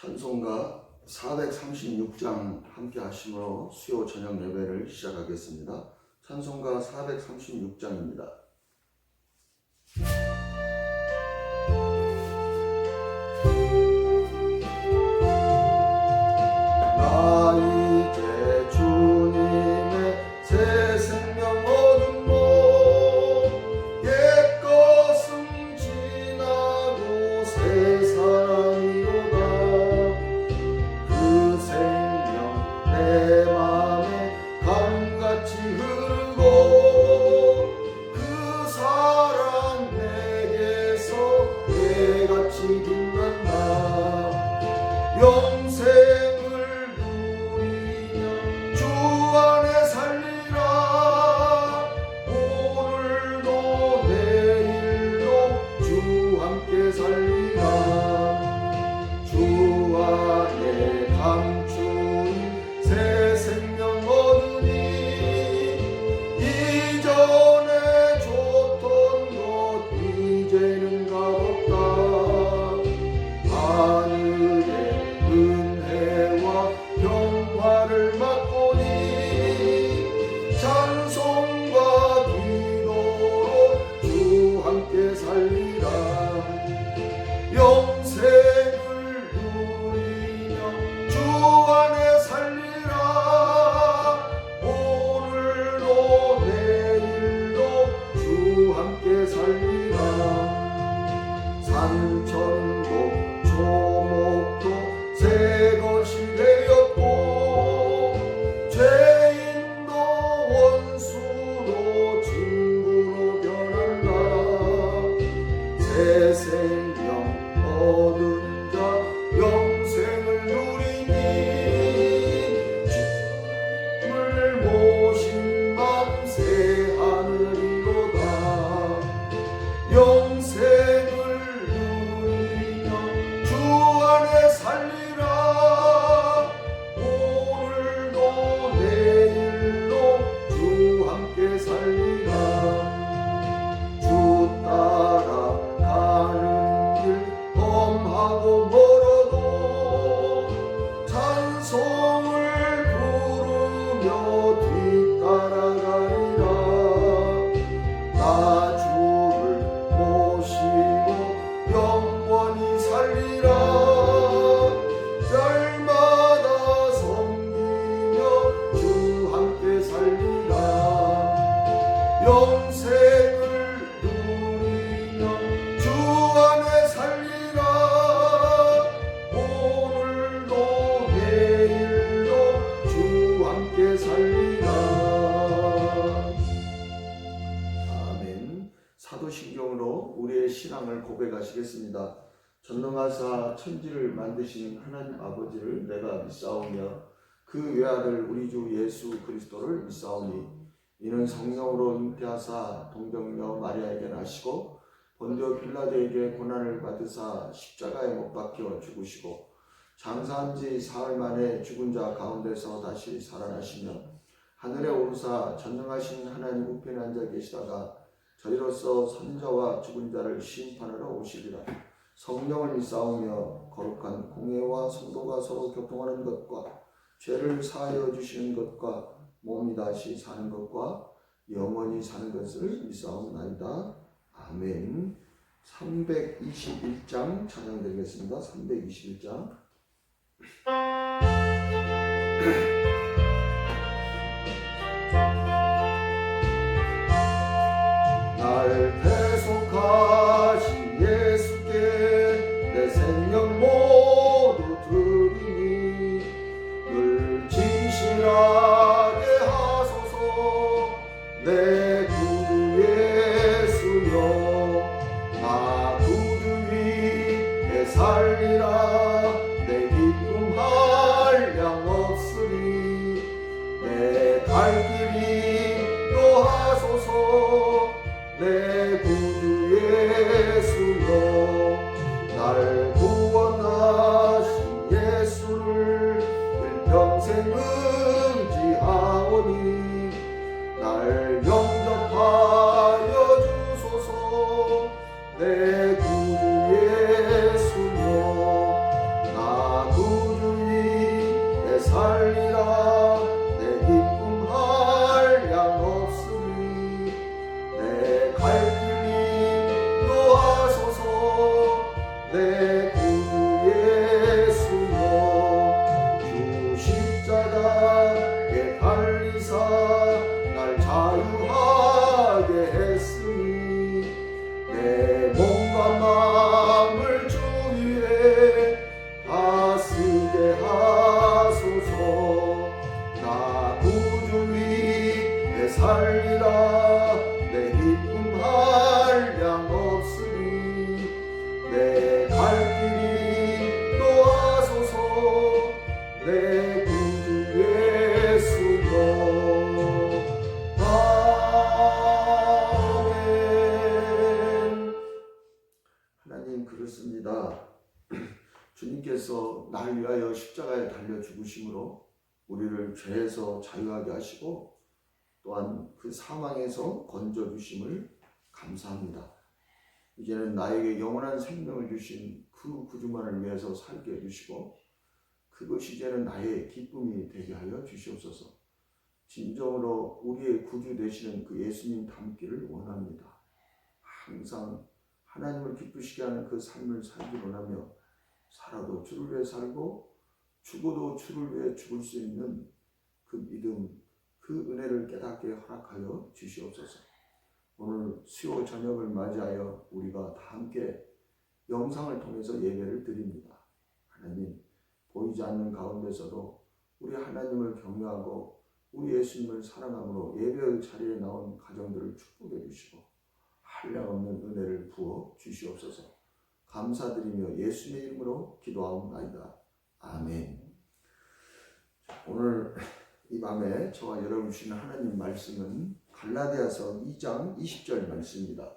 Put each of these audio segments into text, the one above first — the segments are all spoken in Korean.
찬송가 436장 함께 하심으로 수요 저녁 예배를 시작하겠습니다. 찬송가 436장입니다. 나 이제 주님의 새 생명 얻은 몸, 옛것은 지나고 새 사랑이로다. 그 생명 내 맘에 강같이 흐르고 그 사랑 내게서 해같이 빛난다. 영생을 누리며 주 안에 살리라. 오늘도 내일도 주 함께 살리라. 주 안에 감추인 새 생명 얻으니 이전에 줬던 것 이제는 값없다. 하늘의 은혜와 평화를 맛보니 찬송과 기도로 주 함께 살리라. 영생을 누리며 주 안에 살리라. 오늘도 내일도 주 함께 살리라. 산천도 초목도 새 것이 되었고 죄인도 원수로 친구로 변한다. 새 생명 얻은 자 영생을 누리니 주님을 모신 맘 새 하늘이로다. 영생을 누리며 주 안에 살리라. 오늘도 내일도 주 함께 살리라. 주 따라 가는 길 험하고 멀어도 찬송을 부르며 뒤따라가리라. 나 주를 모시고 영원히 살리라. 날마다 섬기며 주 함께 살리라. 영생을 누리며 주 안에 살리라. 오늘도 내일도 주 함께 살리라. 아멘. 사도신경으로 우리의 신앙을 고백하시겠습니다. 전능하사 천지를 만드신 하나님 아버지를 내가 믿사오며 그 외아들 우리 주 예수 그리스도를 믿사오니 이는 성령으로 잉태하사 동정녀 마리아에게 나시고 본디오 빌라도에게 고난을 받으사 십자가에 못 박혀 죽으시고 장사한 지 사흘 만에 죽은 자 가운데서 다시 살아나시며 하늘에 오르사 전능하신 하나님 우편에 앉아 계시다가 저희로서 선자와 죽은 자를 심판하러 오시리라. 성령을 믿사오며 거룩한 공회와 성도가 서로 교통하는 것과 죄를 사하여 주시는 것과 몸이 다시 사는 것과 영원히 사는 것을 믿사옵나이다. 아멘. 321장 찬양드리겠습니다. 321장. 날 대속하신 예수께 내 생명 모두 드리니 늘 진실하게 하소서. 내 구주 예수여 나 구주 위에 살리라. 내 기쁨 한량 없으리. 내 갈 길이 노하소서. 내 구주 예수여 날 구원하신 예수를 일평생 의지하오니 날 영접하여 주소서. 내 구주 예수여 주님께서 나를 위하여 십자가에 달려 죽으심으로 우리를 죄에서 자유하게 하시고 또한 그 사망에서 건져주심을 감사합니다. 이제는 나에게 영원한 생명을 주신 그 구주만을 위해서 살게 해주시고 그것이 이제는 나의 기쁨이 되게 하여 주시옵소서. 진정으로 우리의 구주 되시는 그 예수님 닮기를 원합니다. 항상 하나님을 기쁘시게 하는 그 삶을 살기 원하며 살아도 주를 위해 살고 죽어도 주를 위해 죽을 수 있는 그 믿음, 그 은혜를 깨닫게 허락하여 주시옵소서. 오늘 수요 저녁을 맞이하여 우리가 다 함께 영상을 통해서 예배를 드립니다. 하나님, 보이지 않는 가운데서도 우리 하나님을 경외하고 우리 예수님을 사랑함으로 예배의 자리에 나온 가정들을 축복해 주시고 한량없는 은혜를 부어 주시옵소서. 감사드리며 예수님의 이름으로 기도하옵나이다. 아멘. 오늘 이 밤에 저와 여러분 주시는 하나님 말씀은 갈라디아서 2장 20절 말씀입니다.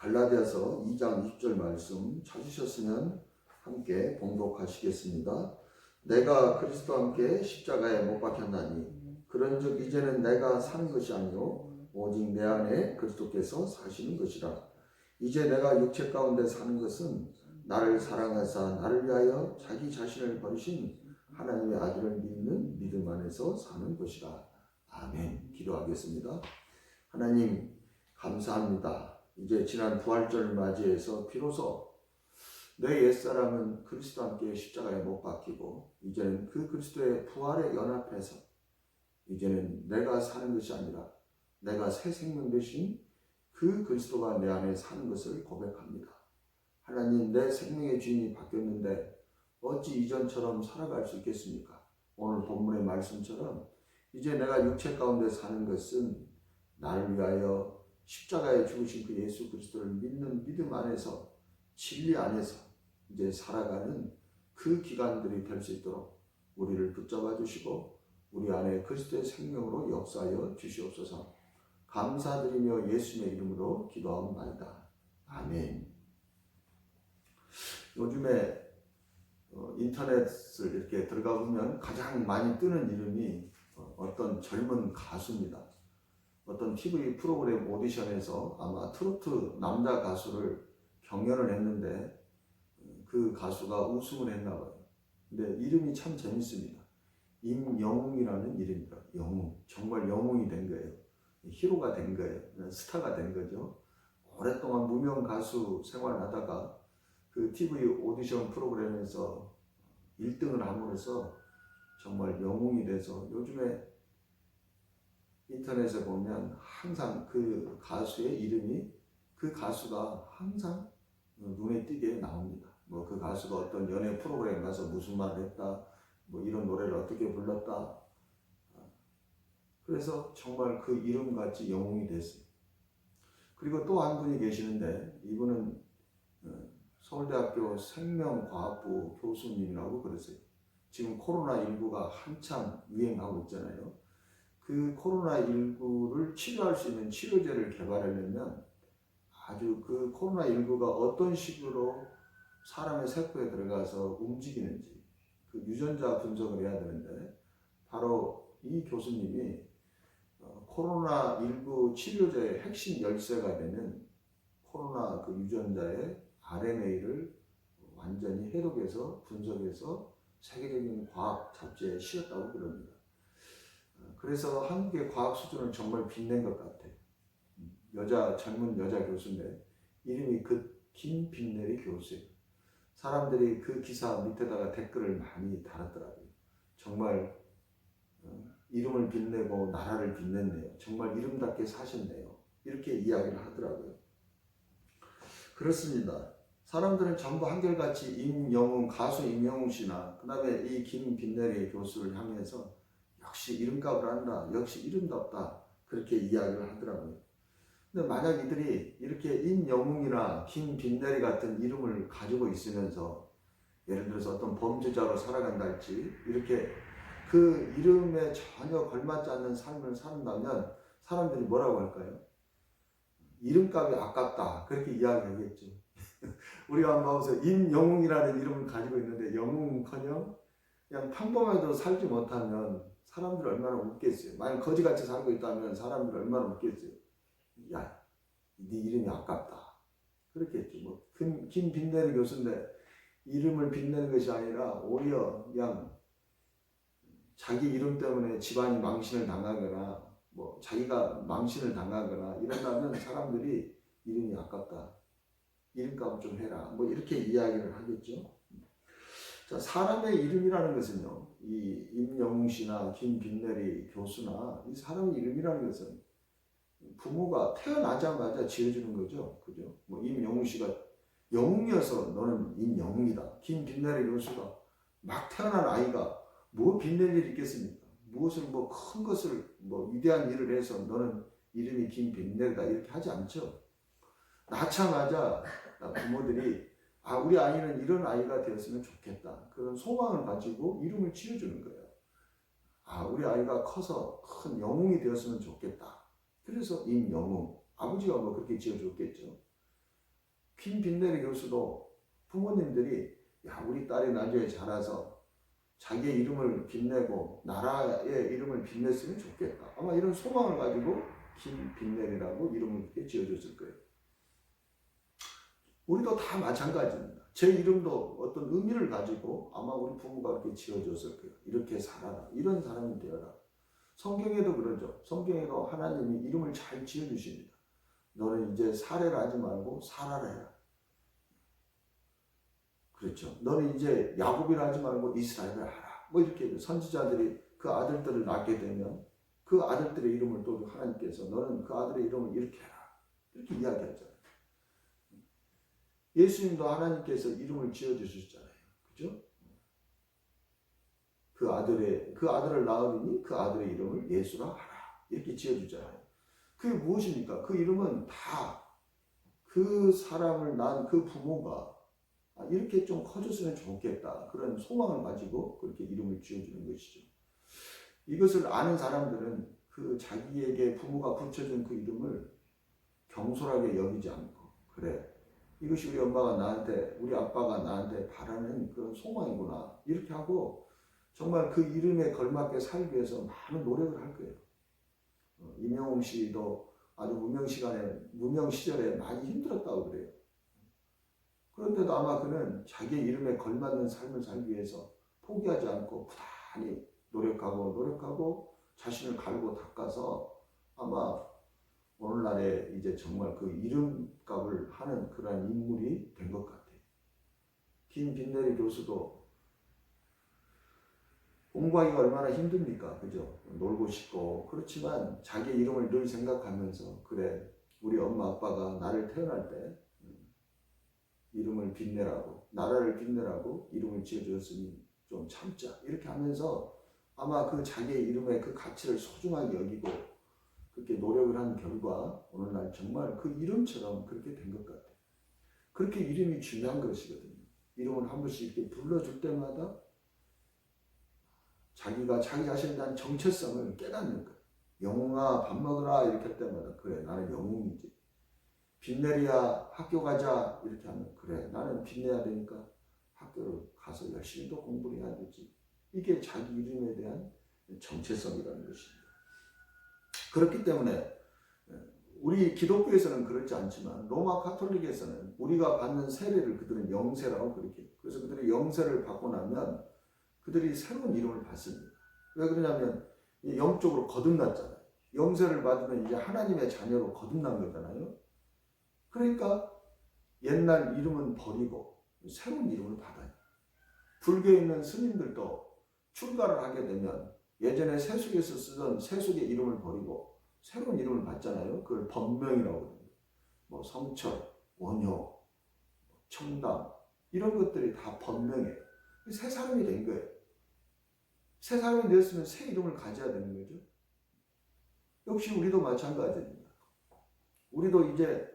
갈라디아서 2장 20절 말씀 찾으셨으면 함께 봉독하시겠습니다. 내가 그리스도와 함께 십자가에 못 박혔나니 그런즉 이제는 내가 사는 것이 아니요 오직 내 안에 그리스도께서 사시는 것이라. 이제 내가 육체 가운데 사는 것은 나를 사랑하사 나를 위하여 자기 자신을 버리신 하나님의 아들을 믿는 믿음 안에서 사는 것이라. 아멘. 기도하겠습니다. 하나님 감사합니다. 이제 지난 부활절을 맞이해서 비로소 내 옛사람은 그리스도와 함께 십자가에 못 박히고 이제는 그 그리스도의 부활에 연합해서 이제는 내가 사는 것이 아니라 내가 새 생명 되신 그 그리스도가 내 안에 사는 것을 고백합니다. 하나님, 내 생명의 주인이 바뀌었는데 어찌 이전처럼 살아갈 수 있겠습니까? 오늘 본문의 말씀처럼 이제 내가 육체 가운데 사는 것은 나를 위하여 십자가에 죽으신 그 예수 그리스도를 믿는 믿음 안에서 진리 안에서 이제 살아가는 그 기간들이 될 수 있도록 우리를 붙잡아 주시고 우리 안에 그리스도의 생명으로 역사하여 주시옵소서. 감사드리며 예수님의 이름으로 기도하옵나이다. 아멘. 요즘에 인터넷을 이렇게 들어가 보면 가장 많이 뜨는 이름이 어떤 젊은 가수입니다. 어떤 TV 프로그램 오디션에서 아마 트로트 남자 가수를 경연을 했는데 그 가수가 우승을 했나 봐요. 근데 이름이 참 재밌습니다. 임영웅이라는 이름입니다. 영웅. 정말 영웅이 된 거예요. 히로가 된 거예요. 스타가 된 거죠. 오랫동안 무명 가수 생활하다가 그 TV 오디션 프로그램에서 1등을 함으로써 정말 영웅이 돼서 요즘에 인터넷에 보면 항상 그 가수의 이름이 그 가수가 항상 눈에 띄게 나옵니다. 뭐 그 가수가 어떤 연예 프로그램 가서 무슨 말을 했다, 뭐 이런 노래를 어떻게 불렀다. 그래서 정말 그 이름같이 영웅이 됐어요. 그리고 또 한 분이 계시는데 이분은 서울대학교 생명과학부 교수님이라고 그러세요. 지금 코로나19가 한참 유행하고 있잖아요. 그 코로나19를 치료할 수 있는 치료제를 개발하려면 아주 그 코로나19가 어떤 식으로 사람의 세포에 들어가서 움직이는지 그 유전자 분석을 해야 되는데 바로 이 교수님이 코로나19 치료제의 핵심 열쇠가 되는 코로나 그 유전자의 RNA를 완전히 해독해서 분석해서 세계적인 과학 잡지에 실었다고 그럽니다. 그래서 한국의 과학 수준을 정말 빛낸 것 같아요. 젊은 여자 교수인데 이름이 김빛내리 교수예요. 사람들이 그 기사 밑에다가 댓글을 많이 달았더라고요. 정말 이름을 빛내고 나라를 빛냈네요. 정말 이름답게 사셨네요. 이렇게 이야기를 하더라고요. 그렇습니다. 사람들은 전부 한결같이 임영웅, 가수 임영웅 씨나 그 다음에 이 김빛내리 교수를 향해서 역시 이름값을 한다. 역시 이름답다. 그렇게 이야기를 하더라고요. 근데 만약 이들이 이렇게 임영웅이나 김빈내리 같은 이름을 가지고 있으면서 예를 들어서 어떤 범죄자로 살아간다 할지 이렇게 그 이름에 전혀 걸맞지 않는 삶을 산다면 사람들이 뭐라고 할까요? 이름값이 아깝다 그렇게 이야기하겠죠. 우리가 한번 봐보세요. 임영웅이라는 이름을 가지고 있는데 영웅은커녕 그냥 평범하게도 살지 못하면 사람들이 얼마나 웃겠어요. 만약 거지같이 살고 있다면 사람들이 얼마나 웃겠어요. 야, 네 이름이 아깝다. 그렇게 했죠. 뭐 김빈내리 교수인데 이름을 빛내는 것이 아니라 오히려 그냥 자기 이름 때문에 집안이 망신을 당하거나 뭐 자기가 망신을 당하거나 이런다면 사람들이 이름이 아깝다. 이름값을 좀 해라. 뭐 이렇게 이야기를 하겠죠. 자, 사람의 이름이라는 것은요. 이 임영웅 씨나 김빈내리 교수나 이 사람의 이름이라는 것은 부모가 태어나자마자 지어주는 거죠. 그죠? 뭐 임영웅 씨가 영웅이어서 너는 임영웅이다. 김빈내리 교수가 막 태어난 아이가 뭐 빛낼 일이 있겠습니까? 무엇을 뭐 큰 것을 뭐 위대한 일을 해서 너는 이름이 김빈내리다 이렇게 하지 않죠. 낳자마자 부모들이 우리 아이는 이런 아이가 되었으면 좋겠다. 그런 소망을 가지고 이름을 지어주는 거예요. 우리 아이가 커서 큰 영웅이 되었으면 좋겠다. 그래서 임영웅. 아버지가 뭐 그렇게 지어줬겠죠. 김빈내리 교수도 부모님들이 우리 딸이 나중에 자라서 자기의 이름을 빛내고 나라의 이름을 빛냈으면 좋겠다. 아마 이런 소망을 가지고 김빈내리라고 이름을 그렇게 지어줬을 거예요. 우리도 다 마찬가지입니다. 제 이름도 어떤 의미를 가지고 아마 우리 부모가 그렇게 지어줬을 거예요. 이렇게 살아라. 이런 사람이 되어라. 성경에도 그러죠. 성경에도 하나님이 이름을 잘 지어주십니다. 너는 이제 살해를 하지 말고 살아라 해라. 그렇죠. 너는 이제 야곱이라 하지 말고 이스라엘을 하라. 뭐 이렇게 선지자들이 그 아들들을 낳게 되면 그 아들들의 이름을 또 하나님께서 너는 그 아들의 이름을 이렇게 해라. 이렇게 이야기하잖아요. 예수님도 하나님께서 이름을 지어주셨잖아요. 그죠? 그 아들을 낳으니 그 아들의 이름을 예수라 하라. 이렇게 지어주잖아요. 그게 무엇입니까? 그 이름은 다 그 사람을 낳은 그 부모가 이렇게 좀 커졌으면 좋겠다. 그런 소망을 가지고 그렇게 이름을 지어주는 것이죠. 이것을 아는 사람들은 그 자기에게 부모가 붙여준 그 이름을 경솔하게 여기지 않고 그래. 이것이 우리 아빠가 나한테 바라는 그런 소망이구나. 이렇게 하고 정말 그 이름에 걸맞게 살기 위해서 많은 노력을 할 거예요. 임영웅 씨도 아주 무명 시절에 많이 힘들었다고 그래요. 그런데도 아마 그는 자기의 이름에 걸맞는 삶을 살기 위해서 포기하지 않고 부단히 노력하고 자신을 갈고 닦아서 아마 오늘날에 이제 정말 그 이름값을 하는 그런 인물이 된 것 같아요. 김빈내리 교수도 공부하기가 얼마나 힘듭니까? 그죠? 놀고 싶고 그렇지만 자기 이름을 늘 생각하면서 그래 우리 엄마 아빠가 나를 태어날 때 이름을 빛내라고 나라를 빛내라고 이름을 지어주었으니 좀 참자 이렇게 하면서 아마 그 자기의 이름의 그 가치를 소중하게 여기고 그렇게 노력을 한 결과 오늘날 정말 그 이름처럼 그렇게 된 것 같아요. 그렇게 이름이 중요한 것이거든요. 이름을 한 번씩 이렇게 불러줄 때마다 자기가 자기 자신에 대한 정체성을 깨닫는 거예요. 영웅아 밥 먹으라 이렇게 할 때마다 그래 나는 영웅이지. 빛내리야 학교 가자 이렇게 하면 그래 나는 빛내야 되니까 학교를 가서 열심히 또 공부를 해야 되지. 이게 자기 이름에 대한 정체성이라는 것입니다. 그렇기 때문에 우리 기독교에서는 그렇지 않지만 로마 가톨릭에서는 우리가 받는 세례를 그들은 영세라고 그렇게 해요. 그래서 그들이 영세를 받고 나면 그들이 새로운 이름을 받습니다. 왜 그러냐면 영적으로 거듭났잖아요. 영세를 받으면 이제 하나님의 자녀로 거듭난 거잖아요. 그러니까 옛날 이름은 버리고 새로운 이름을 받아요. 불교에 있는 스님들도 출가를 하게 되면 예전에 세속에서 쓰던 세속의 이름을 버리고 새로운 이름을 받잖아요. 그걸 법명이라고 합니다. 뭐 성철, 원효, 청담 이런 것들이 다 법명이에요. 새 사람이 된 거예요. 새 사람이 되었으면 새 이름을 가져야 되는 거죠. 역시 우리도 마찬가지입니다. 우리도 이제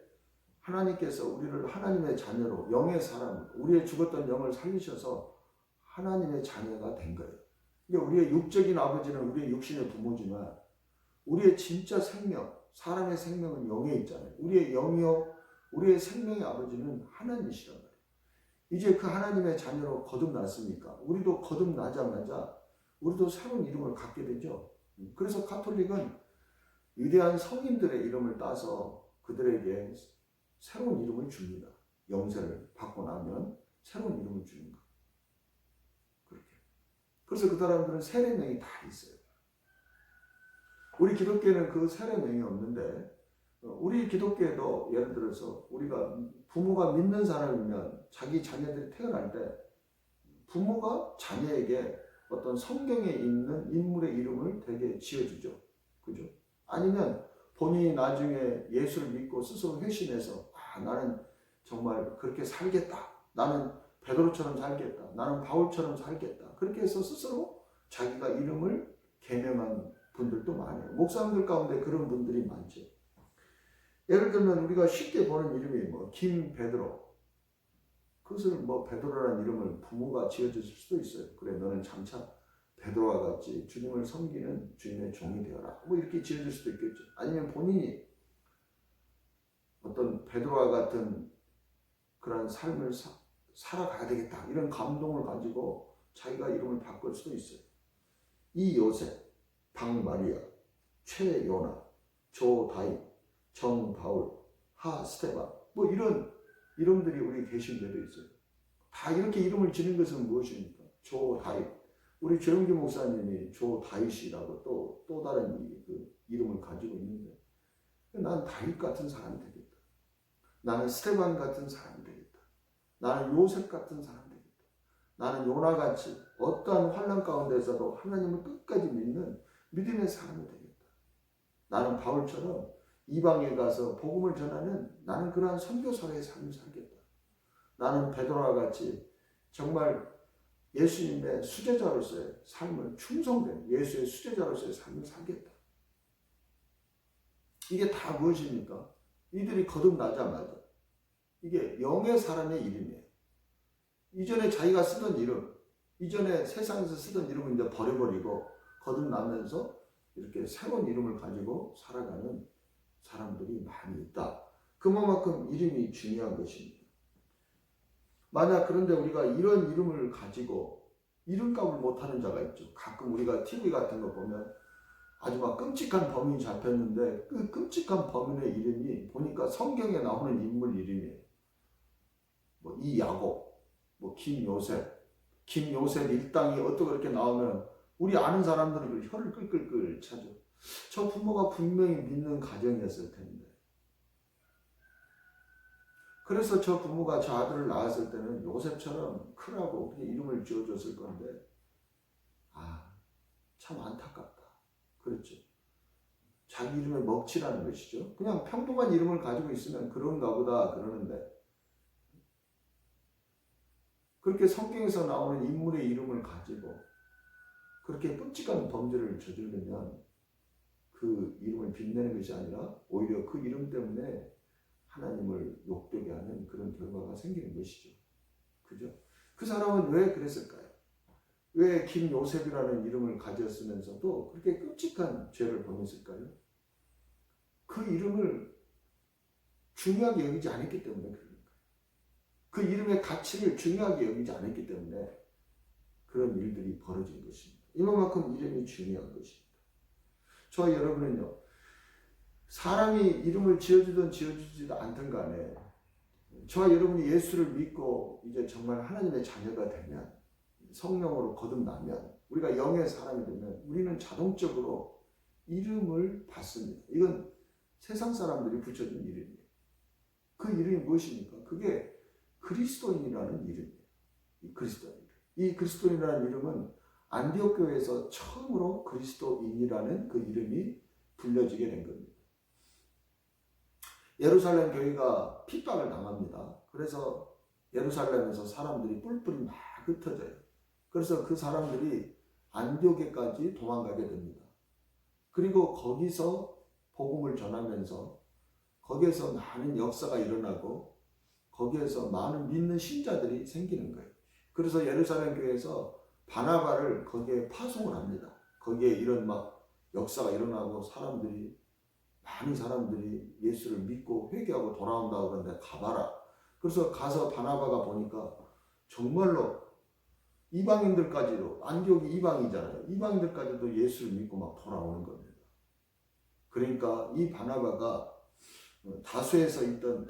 하나님께서 우리를 하나님의 자녀로, 영의 사람, 우리의 죽었던 영을 살리셔서 하나님의 자녀가 된 거예요. 그러니까 우리의 육적인 아버지는 우리의 육신의 부모지만 우리의 진짜 생명, 사람의 생명은 영에 있잖아요. 우리의 영이요, 우리의 생명의 아버지는 하나님이시란 말이에요. 이제 그 하나님의 자녀로 거듭났으니까 우리도 거듭나자마자 우리도 새로운 이름을 갖게 되죠. 그래서 가톨릭은 위대한 성인들의 이름을 따서 그들에게 새로운 이름을 줍니다. 영세를 받고 나면 새로운 이름을 주는 거예요. 그렇게. 그래서 그 사람들은 세례명이 다 있어요. 우리 기독교는 그 세례명이 없는데, 우리 기독교에도 예를 들어서 우리가 부모가 믿는 사람이면 자기 자녀들이 태어날 때 부모가 자녀에게 어떤 성경에 있는 인물의 이름을 되게 지어주죠. 그죠? 아니면 본인이 나중에 예수를 믿고 스스로 회심해서 나는 정말 그렇게 살겠다. 나는 베드로처럼 살겠다. 나는 바울처럼 살겠다. 그렇게 해서 스스로 자기가 이름을 개명한 분들도 많아요. 목사님들 가운데 그런 분들이 많죠. 예를 들면 우리가 쉽게 보는 이름이 김베드로. 그것을 베드로라는 이름을 부모가 지어줬을 수도 있어요. 그래, 너는 장차 베드로와 같이 주님을 섬기는 주님의 종이 되어라. 이렇게 지어줄 수도 있겠죠. 아니면 본인이 어떤 베드로와 같은 그런 삶을 살아가야 되겠다. 이런 감동을 가지고 자기가 이름을 바꿀 수도 있어요. 이요셉, 박마리아, 최요나, 조다윗, 정바울, 하스테반 이런 이름들이 우리 개신교도 있어요. 다 이렇게 이름을 지는 것은 무엇입니까? 조다윗. 우리 조영기 목사님이 조다윗이라고 또 다른 이름을 가지고 있는데, 난 다윗 같은 사람이 되겠다. 나는 스테반 같은 사람이 되겠다. 나는 요셉 같은 사람이 되겠다. 나는 요나같이 어떠한 환난 가운데서도 하나님을 끝까지 믿는 믿음의 사람이 되겠다. 나는 바울처럼 이방에 가서 복음을 전하는 나는 그러한 선교사의 삶을 살겠다. 나는 베드로와 같이 정말 예수님의 수제자로서의 삶을 충성된 예수의 수제자로서의 삶을 살겠다. 이게 다 무엇입니까? 이들이 거듭나자마자 이게 영의 사람의 이름이에요. 이전에 자기가 쓰던 이름, 이전에 세상에서 쓰던 이름을 이제 버려버리고 거듭나면서 이렇게 새로운 이름을 가지고 살아가는 사람들이 많이 있다. 그만큼 이름이 중요한 것입니다. 만약 그런데 우리가 이런 이름을 가지고 이름값을 못하는 자가 있죠. 가끔 우리가 TV 같은 거 보면 아주 막 끔찍한 범인이 잡혔는데 그 끔찍한 범인의 이름이 보니까 성경에 나오는 인물 이름이에요. 이야곱, 김요셉 일당이 어떻게 이렇게 나오면 우리 아는 사람들은 그 혀를 끌끌끌 차죠. 저 부모가 분명히 믿는 가정이었을 텐데. 그래서 저 부모가 저 아들을 낳았을 때는 요셉처럼 크라고 그냥 이름을 지어줬을 건데, 참 안타깝다. 그렇죠. 자기 이름에 먹칠하는 것이죠. 그냥 평범한 이름을 가지고 있으면 그런가 보다 그러는데, 그렇게 성경에서 나오는 인물의 이름을 가지고 그렇게 끔찍한 범죄를 저지르면 그 이름을 빛내는 것이 아니라 오히려 그 이름 때문에 하나님을 욕되게 하는 그런 결과가 생기는 것이죠. 그죠? 그 사람은 왜 그랬을까요? 왜 김요셉이라는 이름을 가졌으면서도 그렇게 끔찍한 죄를 범했을까요? 그 이름을 중요하게 여기지 않았기 때문에 그런 거예요. 그 이름의 가치를 중요하게 여기지 않았기 때문에 그런 일들이 벌어진 것입니다. 이만큼 이름이 중요한 것입니다. 저와 여러분은요, 사람이 이름을 지어주든 지어주지도 않든 간에 저와 여러분이 예수를 믿고 이제 정말 하나님의 자녀가 되면, 성령으로 거듭나면, 우리가 영의 사람이 되면 우리는 자동적으로 이름을 받습니다. 이건 세상 사람들이 붙여준 이름이에요. 그 이름이 무엇입니까? 그게 그리스도인이라는 이름이에요. 이 그리스도인이라는 이름은 안디옥 교회에서 처음으로 그리스도인이라는 그 이름이 불려지게 된 겁니다. 예루살렘 교회가 핍박을 당합니다. 그래서 예루살렘에서 사람들이 뿔뿔이 막 흩어져요. 그래서 그 사람들이 안디옥에까지 도망가게 됩니다. 그리고 거기서 복음을 전하면서 거기에서 많은 역사가 일어나고 거기에서 많은 믿는 신자들이 생기는 거예요. 그래서 예루살렘 교회에서 바나바를 거기에 파송을 합니다. 거기에 이런 막 역사가 일어나고 많은 사람들이 예수를 믿고 회개하고 돌아온다고 그러는데 가봐라. 그래서 가서 바나바가 보니까 정말로 이방인들까지도, 안디옥이 이방이잖아요. 이방인들까지도 예수를 믿고 막 돌아오는 겁니다. 그러니까 이 바나바가 다수에 있던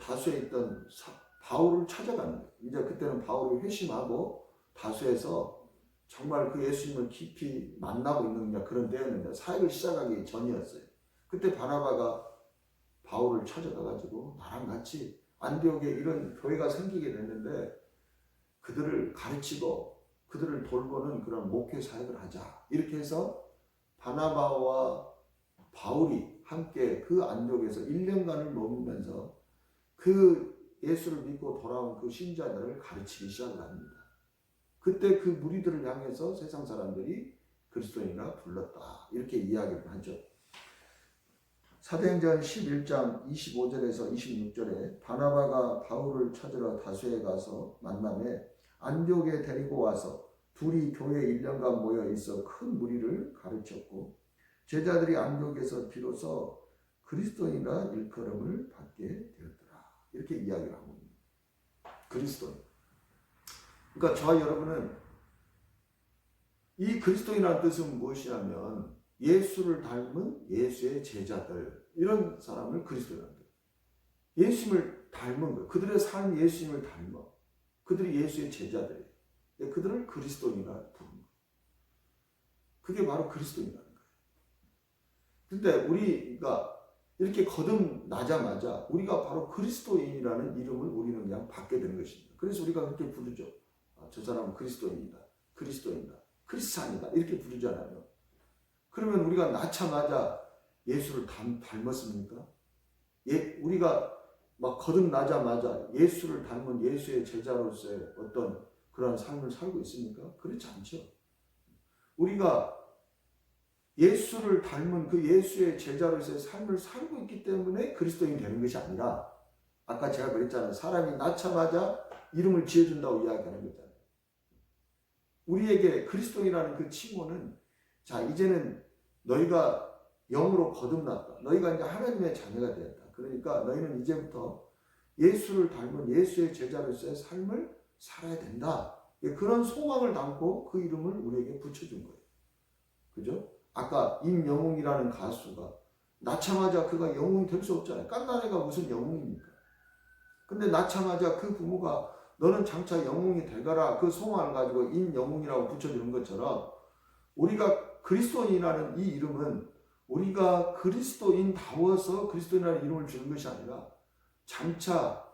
바울을 찾아가는 거예요. 이제 그때는 바울이 회심하고 다수에서 정말 그 예수님을 깊이 만나고 있는 그런 때였는데 사역을 시작하기 전이었어요. 그때 바나바가 바울을 찾아가가지고 나랑 같이 안디옥에 이런 교회가 생기게 됐는데 그들을 가르치고 그들을 돌보는 그런 목회 사역을 하자. 이렇게 해서 바나바와 바울이 함께 그 안디옥에서 1년간을 머물면서 그 예수를 믿고 돌아온 그 신자들을 가르치기 시작을 합니다. 그때 그 무리들을 향해서 세상 사람들이 그리스도인이라 불렀다. 이렇게 이야기를 하죠. 사도행전 11장 25절에서 26절에 바나바가 바울을 찾으러 다수에 가서 만남에 안디옥에 데리고 와서 둘이 교회 1년간 모여 있어 큰 무리를 가르쳤고 제자들이 안디옥에서 비로소 그리스도인이라 일컬음을 받게 되었더라. 이렇게 이야기를 하고 있습니다. 그리스도인. 그러니까 저와 여러분은 이 그리스도인이라는 뜻은 무엇이냐면 예수를 닮은 예수의 제자들, 이런 사람을 그리스도인이라는 거예요. 예수님을 닮은 거예요. 그들의 삶이 예수님을 닮아. 그들이 예수의 제자들이에요. 그들을 그리스도인이라 부르는 거예요. 그게 바로 그리스도인이라는 거예요. 근데 우리가 이렇게 거듭나자마자 우리가 바로 그리스도인이라는 이름을 우리는 그냥 받게 되는 것입니다. 그래서 우리가 그렇게 부르죠. 저 사람은 그리스도인이다. 그리스도인이다. 크리스찬이다. 이렇게 부르잖아요. 그러면 우리가 낳자마자 예수를 닮았습니까? 우리가 막 거듭나자마자 예수를 닮은 예수의 제자로서의 어떤 그런 삶을 살고 있습니까? 그렇지 않죠. 우리가 예수를 닮은 그 예수의 제자로서의 삶을 살고 있기 때문에 그리스도인이 되는 것이 아니라 아까 제가 그랬잖아요. 사람이 낳자마자 이름을 지어준다고 이야기하는 거잖아요. 우리에게 그리스도인이라는 그 칭호는 자 이제는 너희가 영으로 거듭났다. 너희가 이제 하나님의 자녀가 되었다. 그러니까 너희는 이제부터 예수를 닮은 예수의 제자로서의 삶을 살아야 된다. 그런 소망을 담고 그 이름을 우리에게 붙여준 거예요. 그죠? 아까 임영웅이라는 가수가 낳자마자 그가 영웅이 될 수 없잖아요. 깐난 애가 무슨 영웅입니까? 근데 낳자마자 그 부모가 너는 장차 영웅이 되거라 그 소망을 가지고 임영웅이라고 붙여주는 것처럼 우리가 그리스도인이라는 이 이름은 우리가 그리스도인다워서 그리스도인이라는 이름을 주는 것이 아니라 장차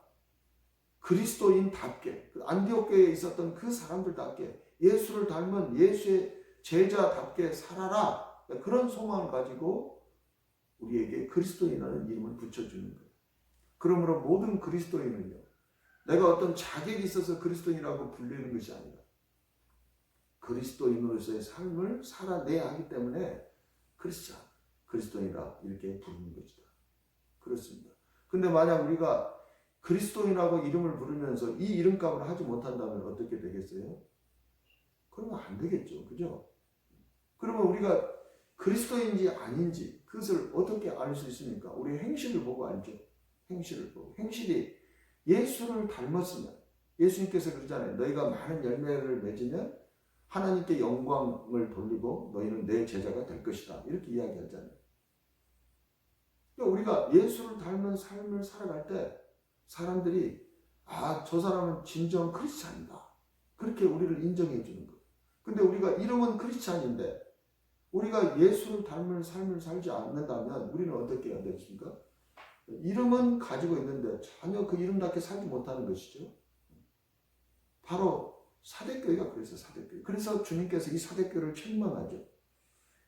그리스도인답게 안디옥 교회에 있었던 그 사람들답게 예수를 닮은 예수의 제자답게 살아라. 그런 소망을 가지고 우리에게 그리스도인이라는 이름을 붙여주는 거예요. 그러므로 모든 그리스도인은요. 내가 어떤 자격이 있어서 그리스도인이라고 불리는 것이 아니라 그리스도인으로서의 삶을 살아내야 하기 때문에 그리스도인이라 이렇게 부르는 것이다. 그렇습니다. 근데 만약 우리가 그리스도인이라고 이름을 부르면서 이 이름값을 하지 못한다면 어떻게 되겠어요? 그러면 안 되겠죠. 그죠? 그러면 우리가 그리스도인지 아닌지 그것을 어떻게 알 수 있습니까? 우리 행실을 보고 알죠. 행실을 보고. 행실이 예수를 닮았으면 예수님께서 그러잖아요. 너희가 많은 열매를 맺으면 하나님께 영광을 돌리고 너희는 내 제자가 될 것이다. 이렇게 이야기하잖아요. 그러니까 우리가 예수를 닮은 삶을 살아갈 때 사람들이 저 사람은 진정 크리스찬이다. 그렇게 우리를 인정해 주는 거예요. 근데 우리가 이름은 크리스찬인데 우리가 예수를 닮은 삶을 살지 않는다면 우리는 어떻게 해야 되겠습니까? 이름은 가지고 있는데 전혀 그 이름답게 살지 못하는 것이죠. 바로 사대교회가 그래서 사대교회. 그래서 주님께서 이 사대교회를 책망하죠.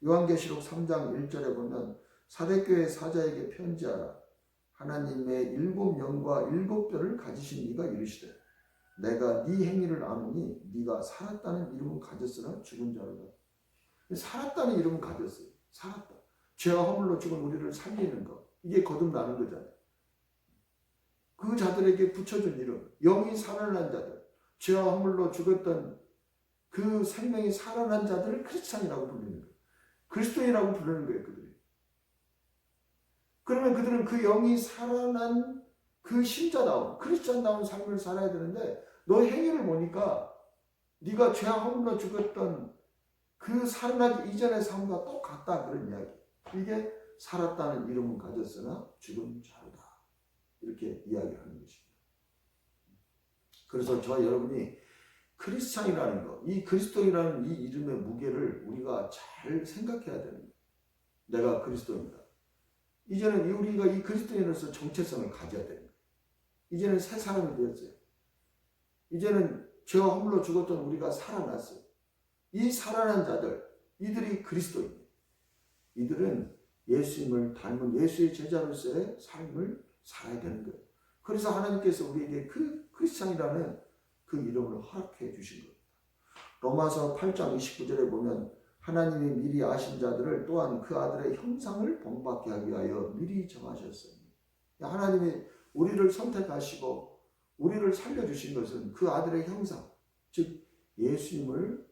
요한계시록 3장 1절에 보면 사대교회 사자에게 편지하라. 하나님의 7영과 7뼈를 가지신 네가 이르시되 내가 네 행위를 아노니 네가 살았다는 이름은 가졌으나 죽은 자로다. 살았다는 이름은 가졌어요. 살았다. 죄와 허물로 죽은 우리를 살리는 것. 이게 거듭나는 거잖아요. 그 자들에게 붙여준 이름, 영이 살아난 자들, 죄와 허물로 죽었던 그 생명이 살아난 자들을 크리스찬이라고 부르는 거예요. 그리스도인이라고 부르는 거예요, 그들이. 그러면 그들은 그 영이 살아난 그 신자다운, 크리스찬다운 삶을 살아야 되는데, 너 행위를 보니까 네가 죄와 허물로 죽었던 그 살아나기 이전의 삶과 똑같다, 그런 이야기. 이게 살았다는 이름은 가졌으나 죽은 자로다, 이렇게 이야기하는 것입니다. 그래서 저와 여러분이 크리스찬이라는 것, 이 그리스도인이라는 이 이름의 무게를 우리가 잘 생각해야 되는 거예요. 내가 그리스도입니다. 이제는 우리가 이 그리스도인으로서 정체성을 가져야 되는 거예요. 이제는 새 사람이 되었어요. 이제는 죄와 허물로 죽었던 우리가 살아났어요. 이 살아난 자들, 이들이 그리스도입니다. 이들은 예수님을 닮은 예수의 제자로서의 삶을 살아야 되는 거예요. 그래서 하나님께서 우리에게 그 크리스찬이라는 그 이름을 허락해 주신 겁니다. 로마서 8장 29절에 보면 하나님이 미리 아신 자들을 또한 그 아들의 형상을 본받게 하기 위하여 미리 정하셨어요. 하나님이 우리를 선택하시고 우리를 살려주신 것은 그 아들의 형상, 즉 예수님을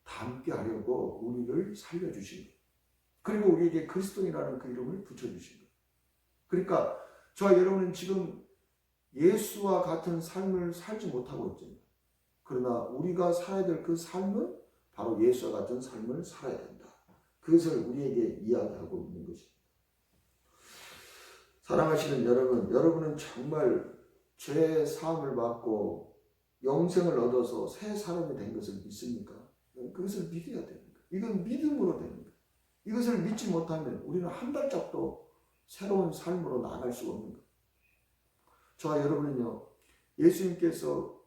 닮게 하려고 우리를 살려주신 거예요. 그리고 우리에게 그리스도인이라는 그 이름을 붙여주신 거예요. 그러니까 저와 여러분은 지금 예수와 같은 삶을 살지 못하고 있잖아요. 그러나 우리가 살아야 될 그 삶은 바로 예수와 같은 삶을 살아야 된다. 그것을 우리에게 이야기하고 있는 것입니다. 사랑하시는 여러분, 여러분은 정말 죄의 사함을 받고 영생을 얻어서 새 사람이 된 것을 믿습니까? 그것을 믿어야 되는 거예요. 이건 믿음으로 되는 거예요. 이것을 믿지 못하면 우리는 한 발짝도 새로운 삶으로 나아갈 수가 없는 거예요. 저와 여러분은요, 예수님께서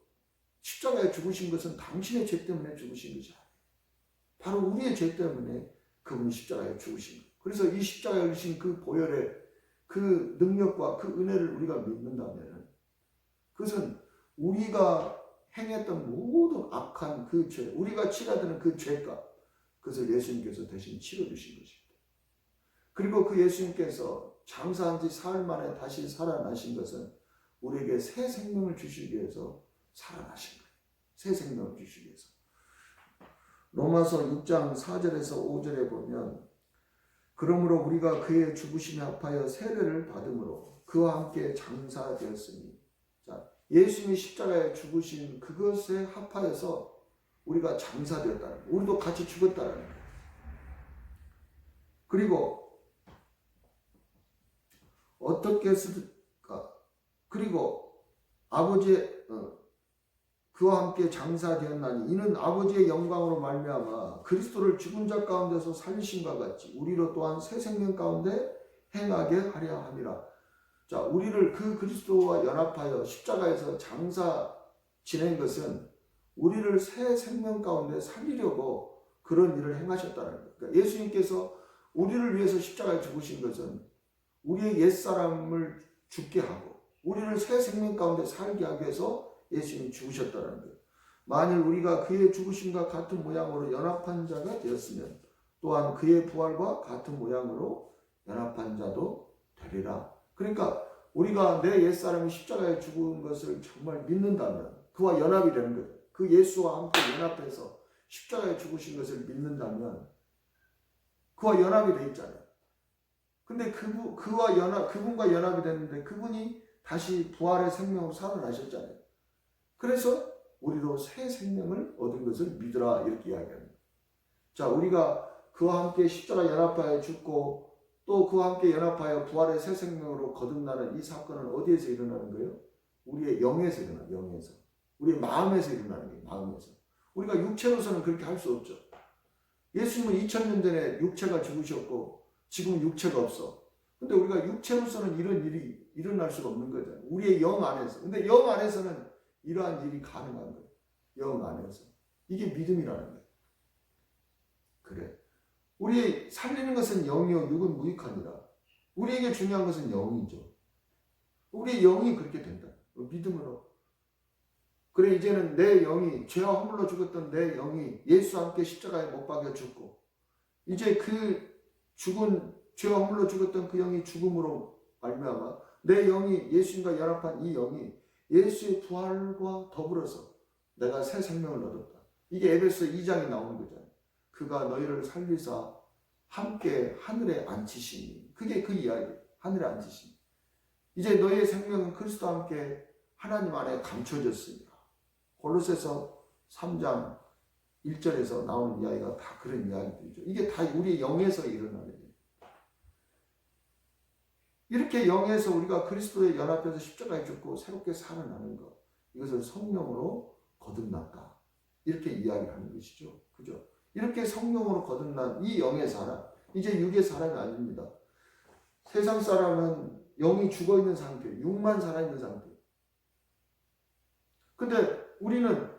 십자가에 죽으신 것은 당신의 죄 때문에 죽으신 것이 아니에요. 바로 우리의 죄 때문에 그분이 십자가에 죽으신 거예요. 그래서 이 십자가에 걸리신 그 보혈의 그 능력과 그 은혜를 우리가 믿는다면 그것은 우리가 행했던 모든 악한 그 죄, 우리가 치러야 되는 그 죄값, 그것을 예수님께서 대신 치러주신 것입니다. 그리고 그 예수님께서 장사한 지 사흘 만에 다시 살아나신 것은 우리에게 새 생명을 주시기 위해서 살아나신 거예요. 새 생명을 주시기 위해서. 로마서 6장 4절에서 5절에 보면 그러므로 우리가 그의 죽으심에 합하여 세례를 받음으로 그와 함께 장사되었으니, 자, 예수님이 십자가에 죽으신 그것에 합하여서 우리가 장사되었다는 거예요. 우리도 같이 죽었다는 거예요. 그리고 어떻게 했을까? 그리고 아버지의 그와 함께 장사되었나니 이는 아버지의 영광으로 말미암아 그리스도를 죽은 자 가운데서 살리심과 같이 우리로 또한 새 생명 가운데 행하게 하려 함이라. 자, 우리를 그 그리스도와 연합하여 십자가에서 장사 지낸 것은 우리를 새 생명 가운데 살리려고 그런 일을 행하셨다는 거예요. 그러니까 예수님께서 우리를 위해서 십자가에 죽으신 것은 우리의 옛사람을 죽게 하고 우리를 새 생명 가운데 살게 하기 위해서 예수님이 죽으셨다는 거예요. 만일 우리가 그의 죽으심과 같은 모양으로 연합한 자가 되었으면 또한 그의 부활과 같은 모양으로 연합한 자도 되리라. 그러니까 우리가 내 옛사람이 십자가에 죽은 것을 정말 믿는다면 그와 연합이 되는 거예요. 그 예수와 함께 연합해서 십자가에 죽으신 것을 믿는다면 그와 연합이 되어 있잖아요. 근데 그분과 연합이 됐는데 그분이 다시 부활의 생명으로 살아나셨잖아요. 그래서 우리도 새 생명을 얻은 것을 믿으라, 이렇게 이야기합니다. 자, 우리가 그와 함께 십자가 연합하여 죽고 또 그와 함께 연합하여 부활의 새 생명으로 거듭나는 이 사건은 어디에서 일어나는 거예요? 우리의 영에서 일어나요. 영에서. 우리의 마음에서 일어나는 거예요. 마음에서. 우리가 육체로서는 그렇게 할 수 없죠. 예수님은 2000년 전에 육체가 죽으셨고 지금 육체가 없어. 근데 우리가 육체로서는 이런 일이 일어날 수가 없는 거잖아요. 우리의 영 안에서. 근데 영 안에서는 이러한 일이 가능한 거예요. 영 안에서. 이게 믿음이라는 거예요. 그래. 우리 살리는 것은 영이요 육은 무익하니라. 우리에게 중요한 것은 영이죠. 우리의 영이 그렇게 된다. 믿음으로. 그래, 이제는 내 영이, 죄와 허물로 죽었던 내 영이 예수와 함께 십자가에 못 박여 죽고 이제 그 죽은 죄와 허물로 죽었던 그 영이 죽음으로 말미암아 내 영이 예수님과 연합한 이 영이 예수의 부활과 더불어서 내가 새 생명을 얻었다. 이게 에베소 2장에 나오는 거잖아요. 그가 너희를 살리사 함께 하늘에 앉히시니. 그게 그 이야기예요. 하늘에 앉히시니. 이제 너희의 생명은 그리스도와 함께 하나님 안에 감춰졌습니다. 골로새서 3장 1절에서 나오는 이야기가 다 그런 이야기들이죠. 이게 다 우리의 영에서 일어나는 거예요. 이렇게 영에서 우리가 그리스도에 연합해서 십자가에 죽고 새롭게 살아나는 것, 이것을 성령으로 거듭났다. 이렇게 이야기하는 것이죠. 그죠? 이렇게 성령으로 거듭난 이 영의 사람, 이제 육의 사람이 아닙니다. 세상 사람은 영이 죽어있는 상태, 육만 살아있는 상태. 근데 우리는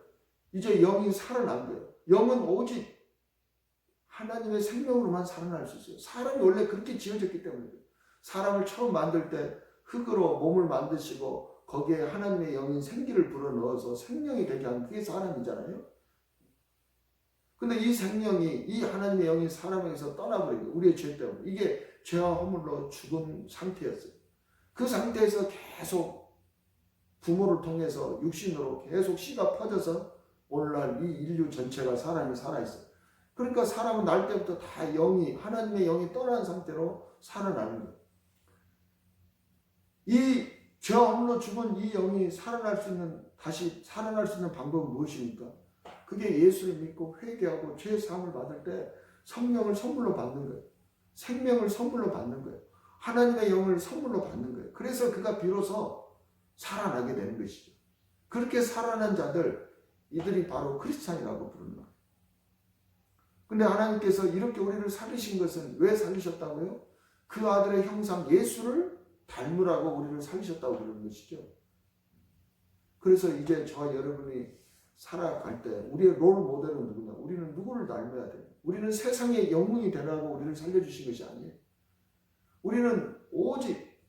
이제 영이 살아난 거예요. 영은 오직 하나님의 생명으로만 살아날 수 있어요. 사람이 원래 그렇게 지어졌기 때문에 그래요. 사람을 처음 만들 때 흙으로 몸을 만드시고 거기에 하나님의 영인 생기를 불어넣어서 생명이 되게 하는 그게 사람이잖아요. 근데 이 생명이, 이 하나님의 영이 사람에게서 떠나버린 거예요. 우리의 죄 때문에. 이게 죄와 허물로 죽은 상태였어요. 그 상태에서 계속 부모를 통해서 육신으로 계속 씨가 퍼져서 오늘날 이 인류 전체가 사람이 살아있어요. 그러니까 사람은 날 때부터 다 영이, 하나님의 영이 떠난 상태로 살아나는 거예요. 이 죄와 허물로 죽은 이 영이 살아날 수 있는, 다시 살아날 수 있는 방법은 무엇입니까? 그게 예수를 믿고 회개하고 죄 사함을 받을 때 성령을 선물로 받는 거예요. 생명을 선물로 받는 거예요. 하나님의 영을 선물로 받는 거예요. 그래서 그가 비로소 살아나게 되는 것이죠. 그렇게 살아난 자들, 이들이 바로 크리스찬이라고 부르는 거예요. 근데 하나님께서 이렇게 우리를 살리신 것은 왜 살리셨다고요? 그 아들의 형상 예수를 닮으라고 우리를 살리셨다고 그러는 것이죠. 그래서 이제 저와 여러분이 살아갈 때 우리의 롤 모델은 누구냐? 우리는 누구를 닮아야 돼요? 우리는 세상의 영웅이 되라고 우리를 살려주신 것이 아니에요. 우리는 오직